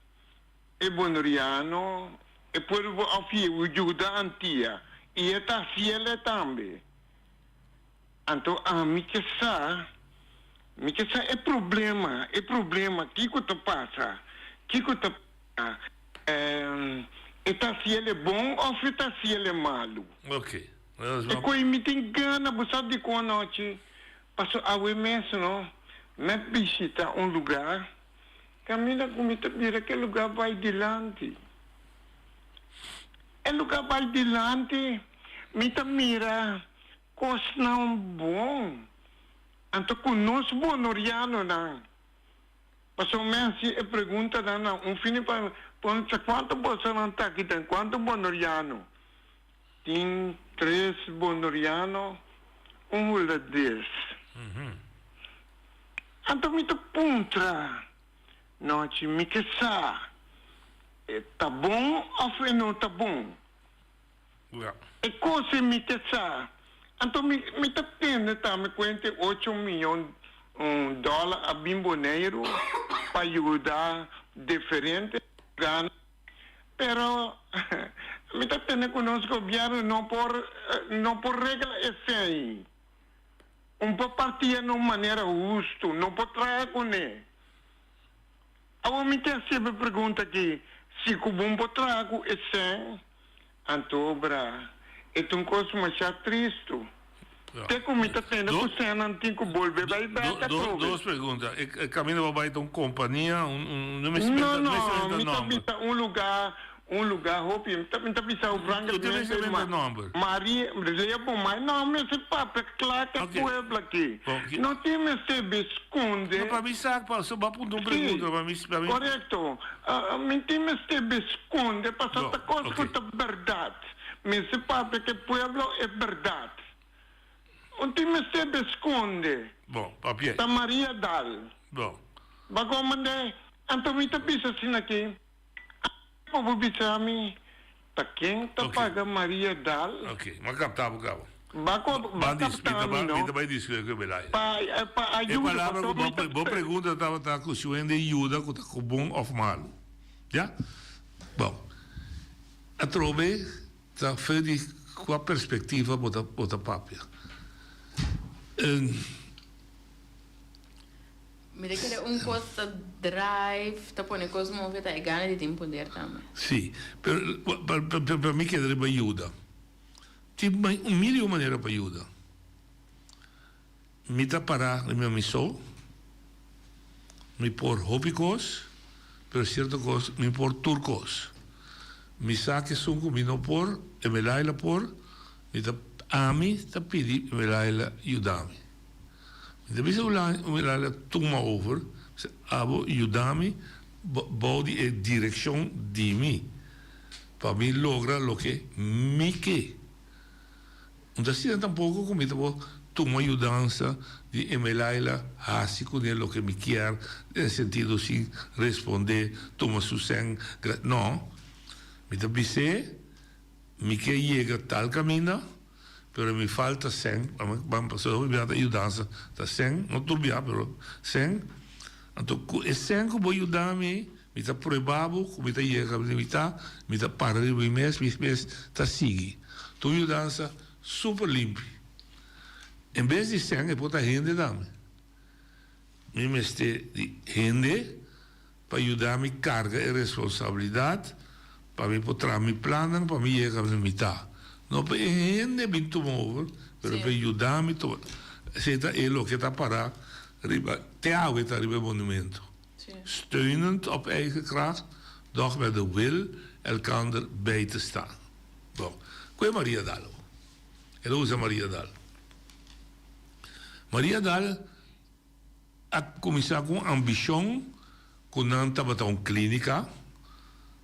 o bonoriano, e pueblo ajuda a antia, e está fiel também. Então, a mim que sabe, é problema, que te passa? Que te passa? Está se ele é bom ou está se ele é malo? Ok. E quando me tem gana, você de com a noite, passou a mesmo, não? Me visita lugar, caminha comigo, mira que lugar vai adiante. É lugar vai adiante, me mira, coisa não bom. Então, conosco, bonoriano, não. Passou mesmo, a pergunta, não, fim para quanto você não está aqui, tem quanto bonoriano? Tem 3 bonoriano, holandês. Então, me puntra, não, me que sa, tá bom ou não tá bom? E coisa me que sa. Então, me está tendo, me conta $8 milhões a bimboneiro para ajudar diferentes ganas. Pero, me está tendo conosco o governo não por regra esse aí. Por partir de uma maneira justa, não por trazer com ele. Agora, me quer sempre pergunta aqui, se o bom por trago esse, então, é uma coisa mais triste. Te comita tendo que você não tem que volver vai beta Duas perguntas. Caminho vai ter uma companhia, não me Não, me tá um lugar, hope, me tá pensando o branco. Tu tens o número? Maria, leva mais nome, esse papo, claro que é pueblo aqui. Não tem mais se esconde. Não, para mim, sabe, só para uma pergunta, para mim. Correto. Me tem mais se esconde, para essa coisa que é verdade. Mas esse papo que pueblo é verdade. Não tem mais se esconde. Bom, papier. Da Maria Dal. Bom. Bago mande, anto me tá bisa sin aqui. Povo bisa mi. Ta quem ta paga Maria Dal? Ok, mas captava o cabo. Bago vai dizer que é verdade. Pa ajuda. É palavra boa pergunta, estava com o senhor de ajuda, com bom ou mal. Já? Bom. A trobe, está feito com a perspectiva bota papia. Me requiere costo drive, te pone cosas movidas e gana de tempo poder também. Sim, para mim que deve ajuda. Tem milhão de maneiras para ajudar. Me dá para a minha missão, me por hópicos, pero certo coisa me por turcos. Me saque sunco, me não por, e me laila por, me dá a mim, te pedi, me laila ajudar-me. Depois eu lá toma over, abo ajudar-me, body e direção de mim, para mim lograr o que me quer. Então assim tampouco comigo toma ajudança de emelaila assim com ele o que me quer, no sentido assim responder, toma sucesso, não, me dá bise, me quer chega tal caminho. Pero me falta 100, vamos pasar a ajudança, tá 100, não estou bem, pero 100. Então, esse 100 que vou ajudar-me, me está provado, me está chegando, me está parando o mês, está seguindo. Então, ajudança super limpa. Em vez de 100, eu posso rende dar-me. Me meste de rende para ajudar-me carga e responsabilidade, para me poder me planar, para me chegar na metade. Não para gente bem tomar, mas para ajudar-me tomar. Zeta é o que está para te água está arriba monumento. Steunend op eigen kracht, doch met de wil elkander bij te staan. Bom, qual é Maria Dal? Ela usa Maria Dal. Maria Dal a começar com ambição, com não estava tão clínica,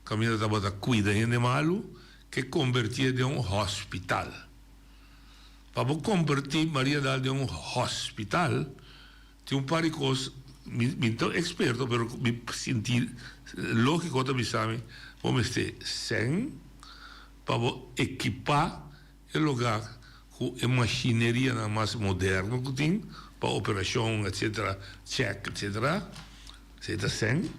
caminho estava a cuidar de malo. Que convertia de hospital. Para convertir Maria Dal de hospital, tem par de coisas, não estou experto, mas me sentir lógico também sabe, vamos ter 100 para equipar o lugar com a maquinaria mais moderna que tem, para operação, etc., check, etc., seja 100,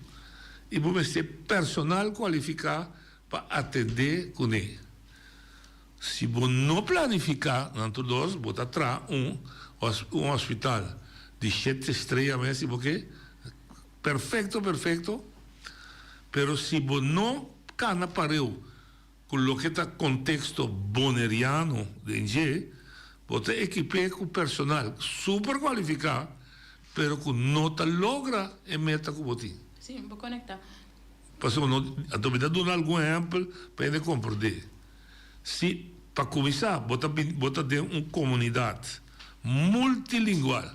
e vamos ter personal qualificado para atender com ele. Se você não planificar, entre dois, você atrás um hospital de 7 estrelas, mesmo, porque perfeito, pero se você não cana pareu com o que está contexto boneriano de NG, você equipe com personal super qualificado, pero que não logra a meta que você tem. Sim, vou conectar. A dúvida de algum exemplo para compreender. Se, para começar, bota dentro uma comunidade multilingual.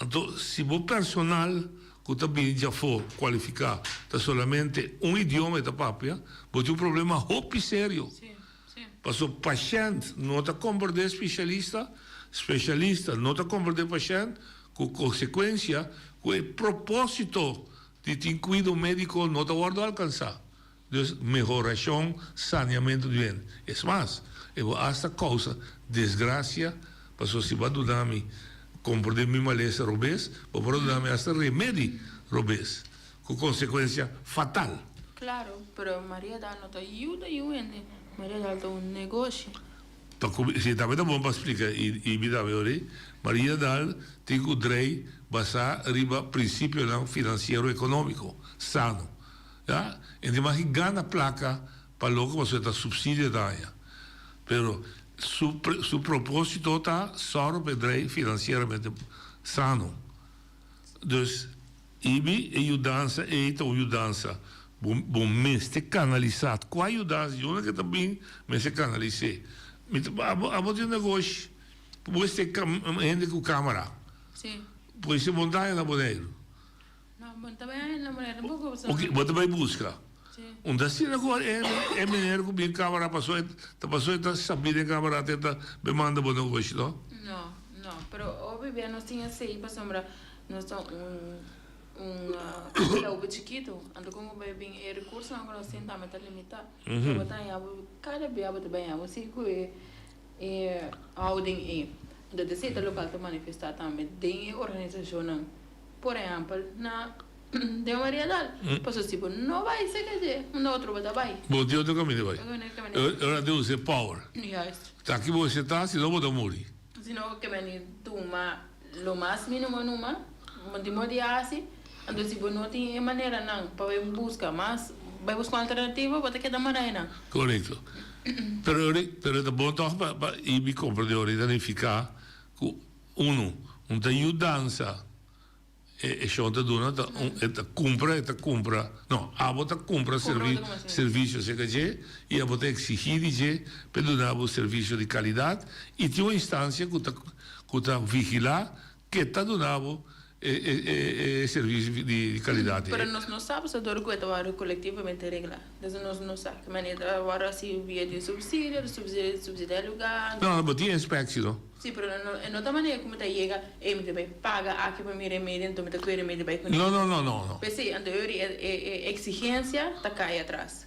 Então, se o personal que também já for qualificado, está solamente um idioma da papia, você tem um problema muito sério. Porque o paciente não está compreendendo especialista não está compreendendo paciente, com consequência, com o propósito de ter cuidado médico não está guardado alcançar. Então, melhoração, saneamento de bem. É mais, esta causa, desgraça, porque se vai dar-me compreender minha maleza robês, ou para dar-me esta remédio robês, com consequência fatal. Claro, mas Maria Dal não te ajuda, Maria Dal é um negócio. Se também é bom para explicar, e me dá ver, Maria Dal tem o direito basar riba princípio não financeiro econômico sano, já? Então mas ganha placa para logo você está subsídio da área, pero su propósito está só o bedrijf financeiramente sano. Dus ibi ajudança eita ajudança bom mês te canalizado. Qual ajudança de uma que também mês se canalize. Abo de negócio, pois te gente com câmera. Sim. Pois se montar na boneiro. Não, mas também na maneira pouco. Ok, bota vai buscar. Onde assim agora é mineiro com bem câmera passou tá sabendo em câmera até tá me manda bom negócio, não? Não, pero óbvio nós tinha sei para sombra nós tão um chiquito, ando como bem recurso agora nós tenta meter limitar. Botar aí cada dia botar bem, você que houding da decida local te manifestar também tem organização, por exemplo, na de uma variedade, posso tipo não vai ser que um outro vai. Bom dia outro caminho vai. Agora Deus é power. Tá aqui você está, se não vou morrer. Se não que vem toma lo mais mínimo numa, mandimo de assim, então se não tem maneira não para buscar, mas vai buscar alternativa para que dar marina. Correto. Pero é bom toch para ir me compreender identificar que uma ajudança e sciolta dona compra no a bota compra serviço se que e a bota exigir per donare un servizio di qualità e ti una instância que tá vigilar que está donando serviço de qualidade. Pero nós não sabemos se dor que está coletivamente regla. Então nós não sabemos que maneira agora se via de subsídio lugar. Não, mas tinha inspeção, não? Sim, pero não da maneira como chega e me vai paga aqui para me remédio, então me tá com remédio vai com. Não. Pensei, então exigência tá cai atrás.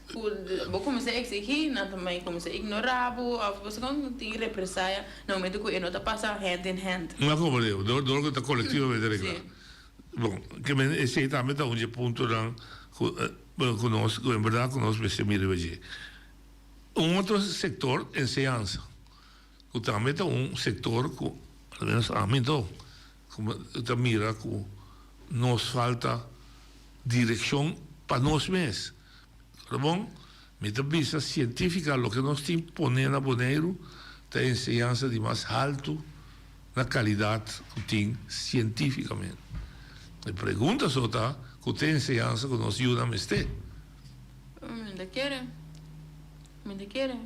Vou começar a exigir, não também começar a ignorar, ou você não tem represália, não me que não tá passa hand in hand. Não como eu, dor que tá coletivamente regla. Bom, que me esse também tá ponto não conosco, em verdade conosco esse me reveje. Outro setor, enseñanza. Que também é setor que, pelo menos a mim, como eu mira que nos falta direção para nós mesmos. Tá bom? Mas a vista científica, o que nós temos poner na boneiro, é enseñanza de mais alto na qualidade que tem cientificamente. A pergunta só está que tem enseñanza que nos ajuda a mestre. Me quiere.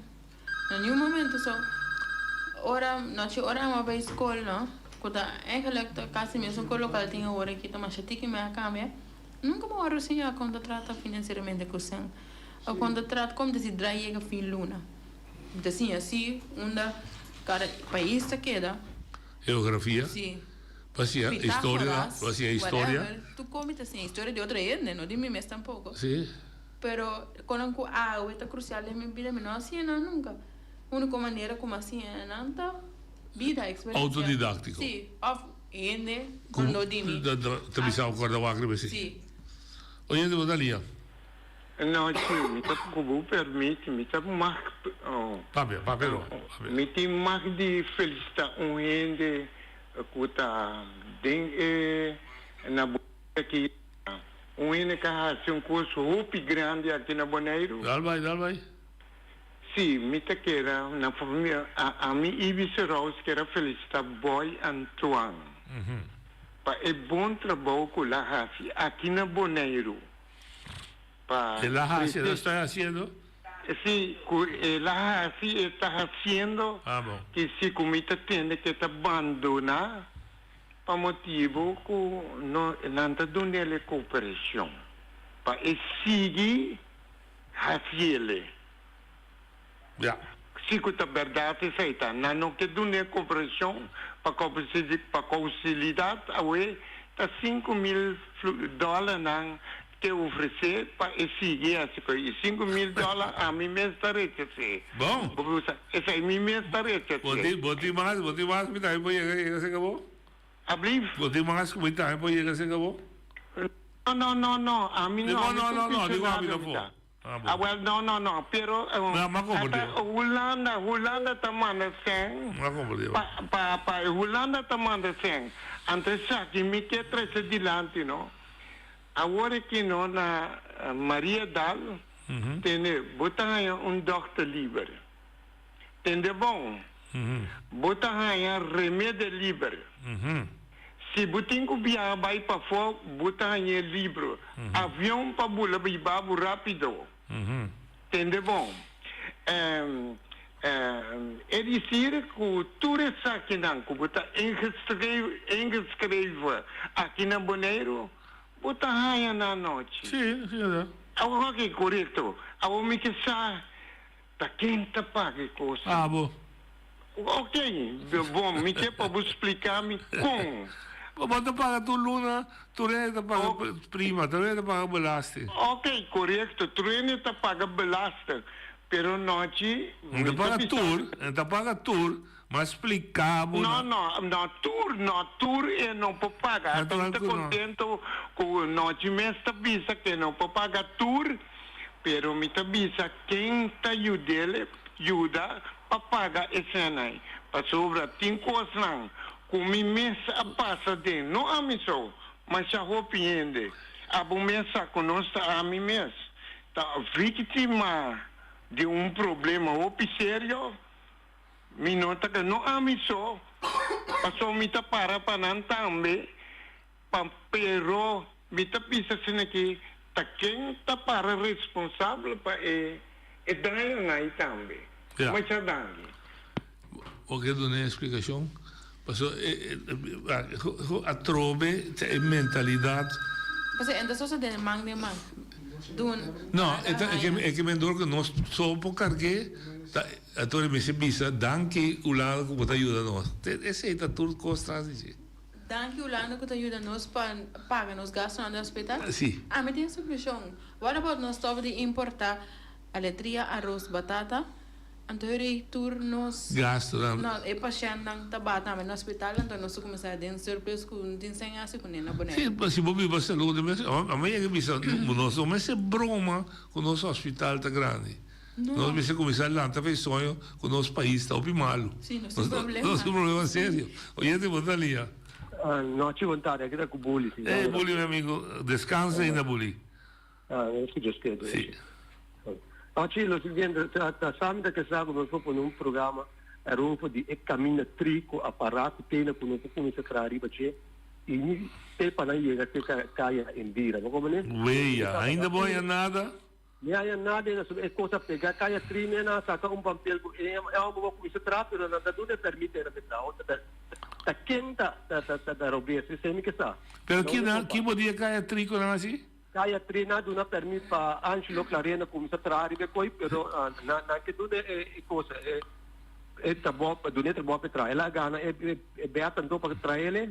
Em nenhum momento só. Ora, nós oramos para a escola, não? Quando eigenlijk quase mesmo que o local tinha hora que toma chatique me a câmera, nunca me oro assim quando trata financeiramente com você. Ou quando trata como de se draia a fim luna. Então assim, onde cada país se queda. Geografia. Sim. Passia história. Tu come assim, história de outra etnia, não de mim mesmo tampouco. Sim. Pero quando a água é crucial em minha vida, não assim não nunca. A única maneira como assim é nanta vida, experiência. Autodidático. Sim, of ene quando dimi. Também sabe guardar o agro assim. Sim. Olha de Bodalia. Não, sim, me tá como permite, me tá mais papel. Me tem mais de felicitar gente que tá na boca aqui. Gente que faz um curso muito grande aqui na Boneiro. Dal vai. Sim, me tá queira na família a mim Ibi Serraus que era felicitar Boy Antoine. É bom trabalho com la Rafi aqui na Boneiro. La Rafi lo está haciendo? Sí, la Rafi está haciendo que si comita tiene que abandonar por motivo que não dando a cooperação. Para seguir Rafi. Se que a verdade é feita, não que dão a cooperação para conciliar, está $5,000 que oferecer para seguir essa coisa. $5,000 a mim mesmo está receber. Bom. Essa é mim mesmo está receber. Boti mais, me dá para chegar, acabou? Abrir? Boti mais, me dá para chegar, acabou? Não, a mim não. Não, digo a mim não foi. No, pero Holanda está mandando 100. Para Holanda está mandando 100. Antes aqui me quer trazer adiante, não? Agora que não na Maria Dal tem botar doctor livre. Tem de bom. Bota hanya remédio livre. Se botin ko biya vai para fora, bota hanya livre. Avião para bula bibabu rápido. Entende bom? É dizer que tudo isso aqui não, que bota inscreve aqui na Bonaire, bota hanya na noite. Sim, sim. Agora que é correto. Agora me que sa tá quente para que coisa. Ah, bom. Ok, bom, me quer para você explicar-me como. Bota paga tu luna, tu renta paga prima, tu renta paga belaste. Ok, correto, tu renta paga belaste, pero noite... Não paga tour, mas explicava... Não, tour e não pode pagar. Estou contente com noite, mas está visa que não pode pagar tour, pero me está visa quem está ajuda para pagar esse ano. Para sobra, tem coisa não. Com mi mesa a passa de não a missão, mas a arrepende. A bom mesa conosco a mim mesmo. Tá vítima de problema sério. Me nota que não a missão. Passou me tá para não também. Pero me tá pensando aqui, tá quem tá para responsável para dano aí também. Mas já dangue. O que dona explicação? A trove é mentalidade. Mas então só se tem mang de mang. Não, é que me dor que nós só porque a torre me se bisa, danke o lado que pode ajudar nós. Esse é tudo costa assim. Danke o lado que ajuda nós para pagar nos gastos no hospital. Sim. Ah, me tem essa questão. What about nós estamos de importar a letria, arroz, batata? Então, turnos... Gasto, não. Não, é paciente não tabata no hospital, então nós começamos a ter surpresa com desenhar-se com ele, boneco. Sim, mas se você vai para a saúde, amanhã que bisa, nós vamos ser broma com o nosso hospital está grande. Nós vamos começar lá, tá fez sonho com o nosso país, está opimalo. Sim, nós temos problema. Nós temos problema sério. Olha, te botar ali. Não tive vontade, aqui está com o bullying. Bullying, meu amigo, descansa ainda, bullying. Eu escuto isso. Sim. Oggi lo seguente, sabe que sabe nós vamos num programa era de caminho trico aparato tem com nós começa a trazer bache e tem para aí que caia em vira, não como né? Veia, ainda bom é nada. Não é nada, é coisa pegar caia trine na saca papel é uma coisa trato na tudo permite na outra tá quenta da robia se me que sa. Pero que podia caia trico não assim? Kaya treinado na permite para Angelo Clarena começar a trabalhar depois, pero na que tudo é coisa é trabalho do neto trabalho para trabalhar. Ela gana é beata então para trabalhar,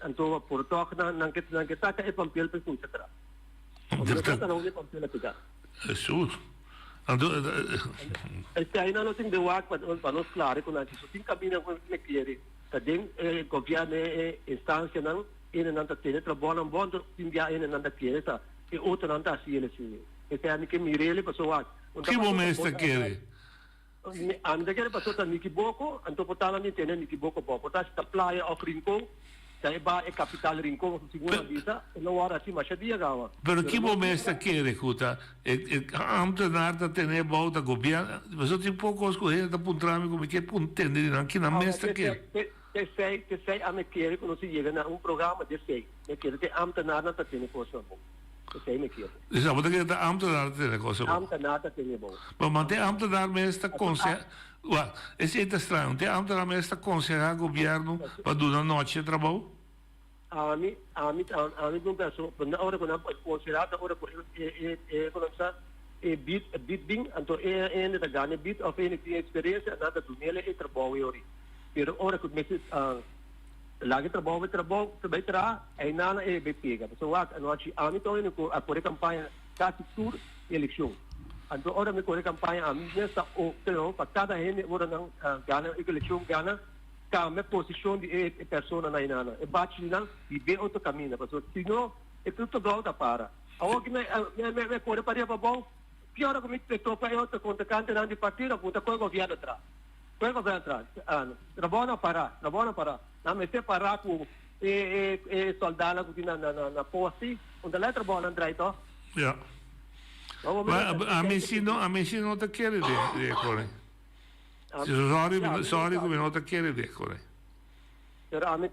então por toque na que saca é papel para começar a trabalhar. Não é papel a pegar. Jesus. Este aí não tem de work para nós claro com a gente tem caminho com que querer. Cadê governo instância não ele não está tendo trabalho não bom enviar ele não está querendo tá e outro não está assim assim esse é que mirele pessoal que momento quer anda quer pessoa tá me equivoco então botar nem tem nem equivoco botar esta praia of Rincon daí vai é capital Rincon segunda visa não hora assim mas dia gawa pero que momento quer escuta ante nada ter volta governo você tem pouco escolher da puntrame como que entender aqui na mesa quer que sei a me querer quando se chega a programa de sei me querer que amta nada tá tendo coisa bom que sei me querer isso pode que tá amta nada tendo coisa bom amta nada tendo bom mas manter amta dar me esta conselho esse é estranho tem amta dar me esta conselho governo para dar noite de trabalho a mim não penso na hora quando considerada hora quando bit bing então da ganha bit of any experiência nada do nele é trabalho ori pero ora que me lagi trabalho também terá aí nada é pega pessoal a noite a mim tô indo a correr campanha quase tudo eleição então ora me correr campanha a mim nessa o então para cada gente ora não ganha eleição ganha cá me posição de pessoa na inana e bate não e bem outro caminho pessoal se não é tudo volta para agora que me correr para bom pior que me petou para outro conta cante não de partida puta coisa governo atrás Pego para atrás, trabalho para, não me separar com soldado que na posse, onde lá trabalho André então. Yeah. Mas a mim não te quer de correr. Sorry, come non ti chiede decore. Pero a mí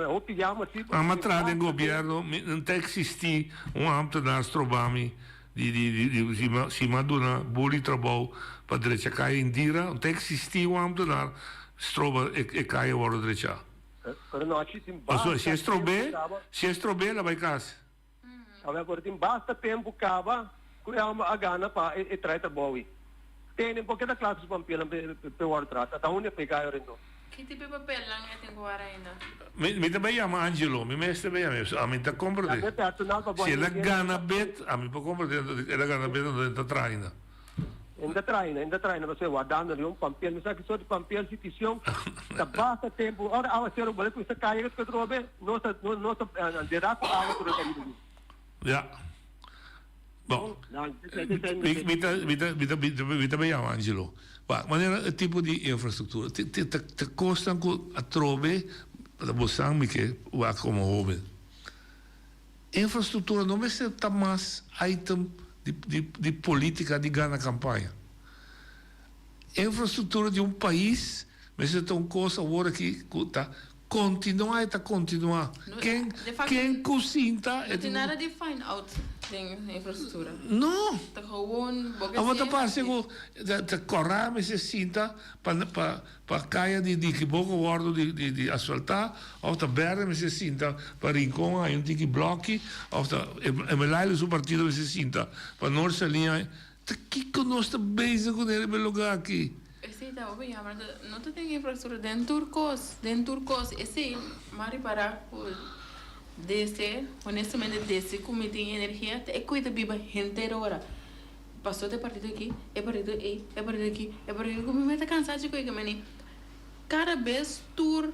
opiniamo sì. Ma tra il governo non existi un ambtenaar strobami di si maduna boli trabou per drecha kai indira, non existi un ambtenaar stroba e kai worden drecha. Pero no ci Also se strobe la vai casa. Aveva portato in basta tempo cava, a gana pa e trai trabou. Tem um pouquinho da classe pampila per o tratta, da onde pegar o Que tipo de papel lang é tem agora ainda? Mi te chiama Angelo, mi meste bem, a mim te compro de. Se la gana bet, a mim po compro de, la gana bet dentro traina. Ainda traina, você guardando ali papel, não sabe que só de papel situação, da basta tempo, ora a senhora vale com essa caia que trobe, nossa direto água por ali. Ja. Bom, mi te chiama Angelo. Ma il tipo di infrastruttura ti costa a trove da bossang mi che va come hobby. Infrastruttura non è stato mais item di politica di Ghana campagna. Infrastruttura di un paese è stata una cosa ora che continua. Quem cozinta não tem nada de find out da infraestrutura. No. Tá gewoon A volta parte da corrame se sinta para caia di che poco guardo di asfaltar of da berre se sinta para rincon hai un tiki blocchi of da e me lai su partito se sinta para non salir que conosco bezig con ele lugar aqui. Esse tá bom, mas não tem infraestrutura dentro turcos, esse mari para desse, honestamente desse comitê de energia, é coisa biba gente agora. Passou de partido aqui, é partido aqui, como me tá cansado de coisa, mas cada vez tur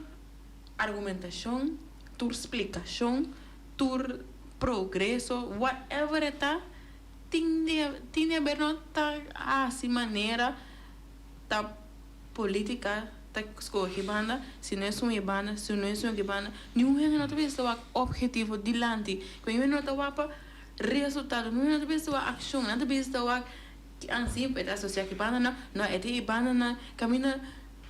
argumentação, tur explicação, tur progresso, whatever está, tem a ver não tá assim maneira da política tá escolhe banda, se não é uma banda, se não é uma banda, nenhum é não talvez o objetivo dilante, quando não tá para resultado, não é talvez a ação, não talvez o assim para associar que banda não é de banda na caminha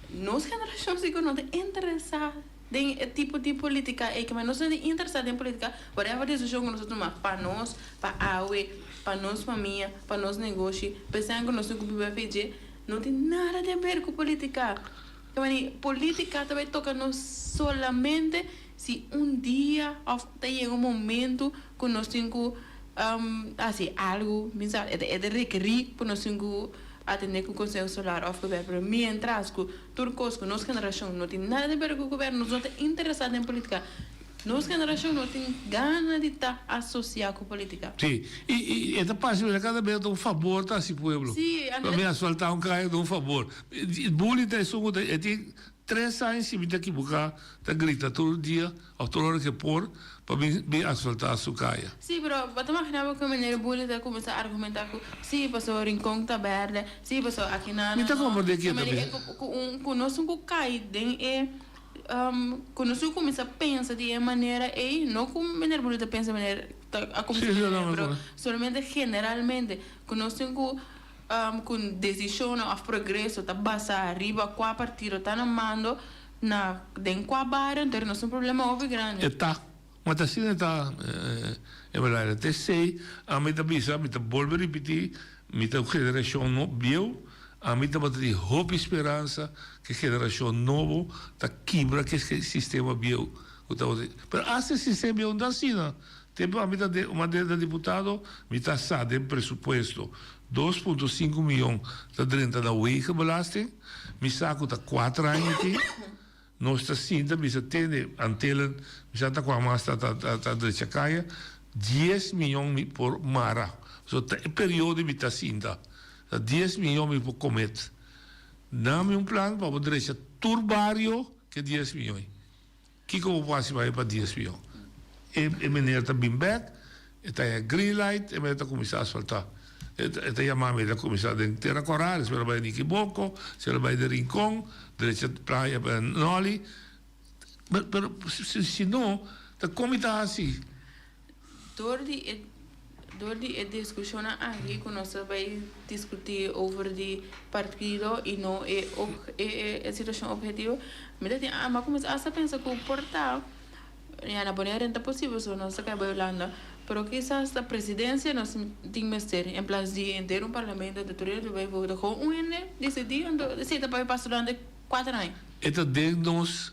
nos gerações que não te interessa em tipo de política é que mas não se interessa em política, whatever decisão que nós tomamos para nós, para a UE, para nós família, para nós negócio, pensando que nós temos que pedir não tem nada a ver com política. Política também toca não solamente se dia chega momento que nós temos assim, algo, é de requerir para nós temos atender com o Conselho Solar ou governo. Pero mientras que turcos, que nossa geração não tem nada a ver com o governo, não estão interessados em política. Nossa geração não tem ganas de estar associada com política. Sim, e esta parte de cada vez dá favor a esse povo. Sim, para me asfaltar caio dá favor. Bullying é só tem 3 anos se me equivocar, tá grita todo dia, a toda hora que por para me asfaltar a caia. Sim, pero você imagina que a maneira bullying tá começar a argumentar que sim, passou rincão tá verde, sim, passou aqui na. Me tá como de que também. Com nós cai quando você começa a pensar de maneira não como maneira bonita pensa maneira a começar somente generalmente quando nós com decisão ou progresso tá basa arriba qua partido tá na mando na den qua barra então não é um problema óbvio grande mas assim está é verdade até sei a mim tá bisa me tá volver repetir me tá geração não viu a mim também tem hope e esperança que a geração nova está quebra que esse sistema bio. Mas esse sistema bio não assim, não. Tem uma de deputado, me está sado em pressuposto 2,5 milhões da renda da UE que belasting, me saco da 4 anos aqui, nós está cinta, me está tendo antelen, me está com a massa da direita caia, 10 milhões por mara. So, é período me está cinta. 10 milhões por comet. Dá-me um plano para poder deixar todo barrio que é 10 milhões. Que como passa para 10 milhões? E maneira está bem back, está a green light, e maneira está começar a asfaltar. Está chamando a começar a terra coral, se ela vai de Quiboco, se ela vai de Rincón, deixa praia para Noli. Mas se não, está como está assim? door die discussie aqui que nós vai discutir over die partido e não é a situação objetiva, mas tem mas como essa pensa que o portal na Bonaire é possível só nós acaba Holanda, pero quizás a presidência nós tem que ter em place de ter parlamento de tudo vai votar com ene decidir então se vai passar durante 4 anos. Esta de nós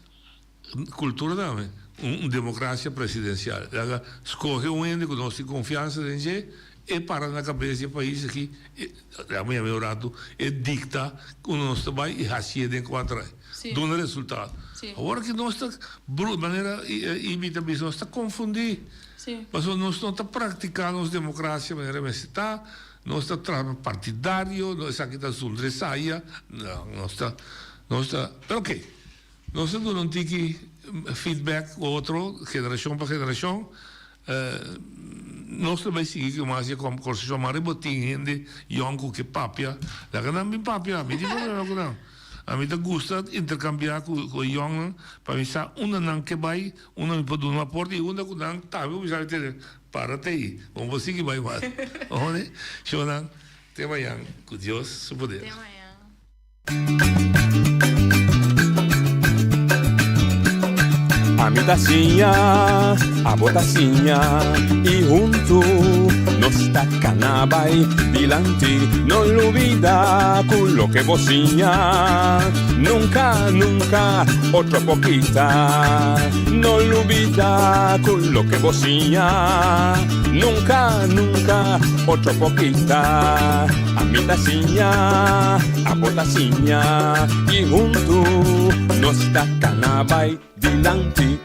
cultura também. Democracia presidencial. Ela escolhe ene que nós temos confiança em ele e para na cabeça do país aqui, a minha rato, e dicta que nós vai e assim de 4 anos. Dá resultado. Agora que nós está de maneira imita nós está confundir. Mas nós não está praticando a democracia de maneira está nós está partidário, nós aqui está sobre saia, nós está pero ok. Nós não tem que feedback outro geração para geração. Nós também seguimos mais como conversação mais botin gente jongo que papia, da que não me papia, me diz não. A mim te gusta intercambiar com o jong para pensar não que vai, me pode dar uma porta e que não tá, eu já ter para aí, vamos seguir mais mais. Onde? Shonan, te vayan, com Deus, su poder. Te A mi tacinha, a botacinha e junto nos tacanabay dilante, no olvida con lo que bocinha, nunca, nunca, otra poquita, no olvida con lo que bocinha, nunca, nunca, otra poquita, a mi tacinha, a botacinha y junto nos tacanabay dilante.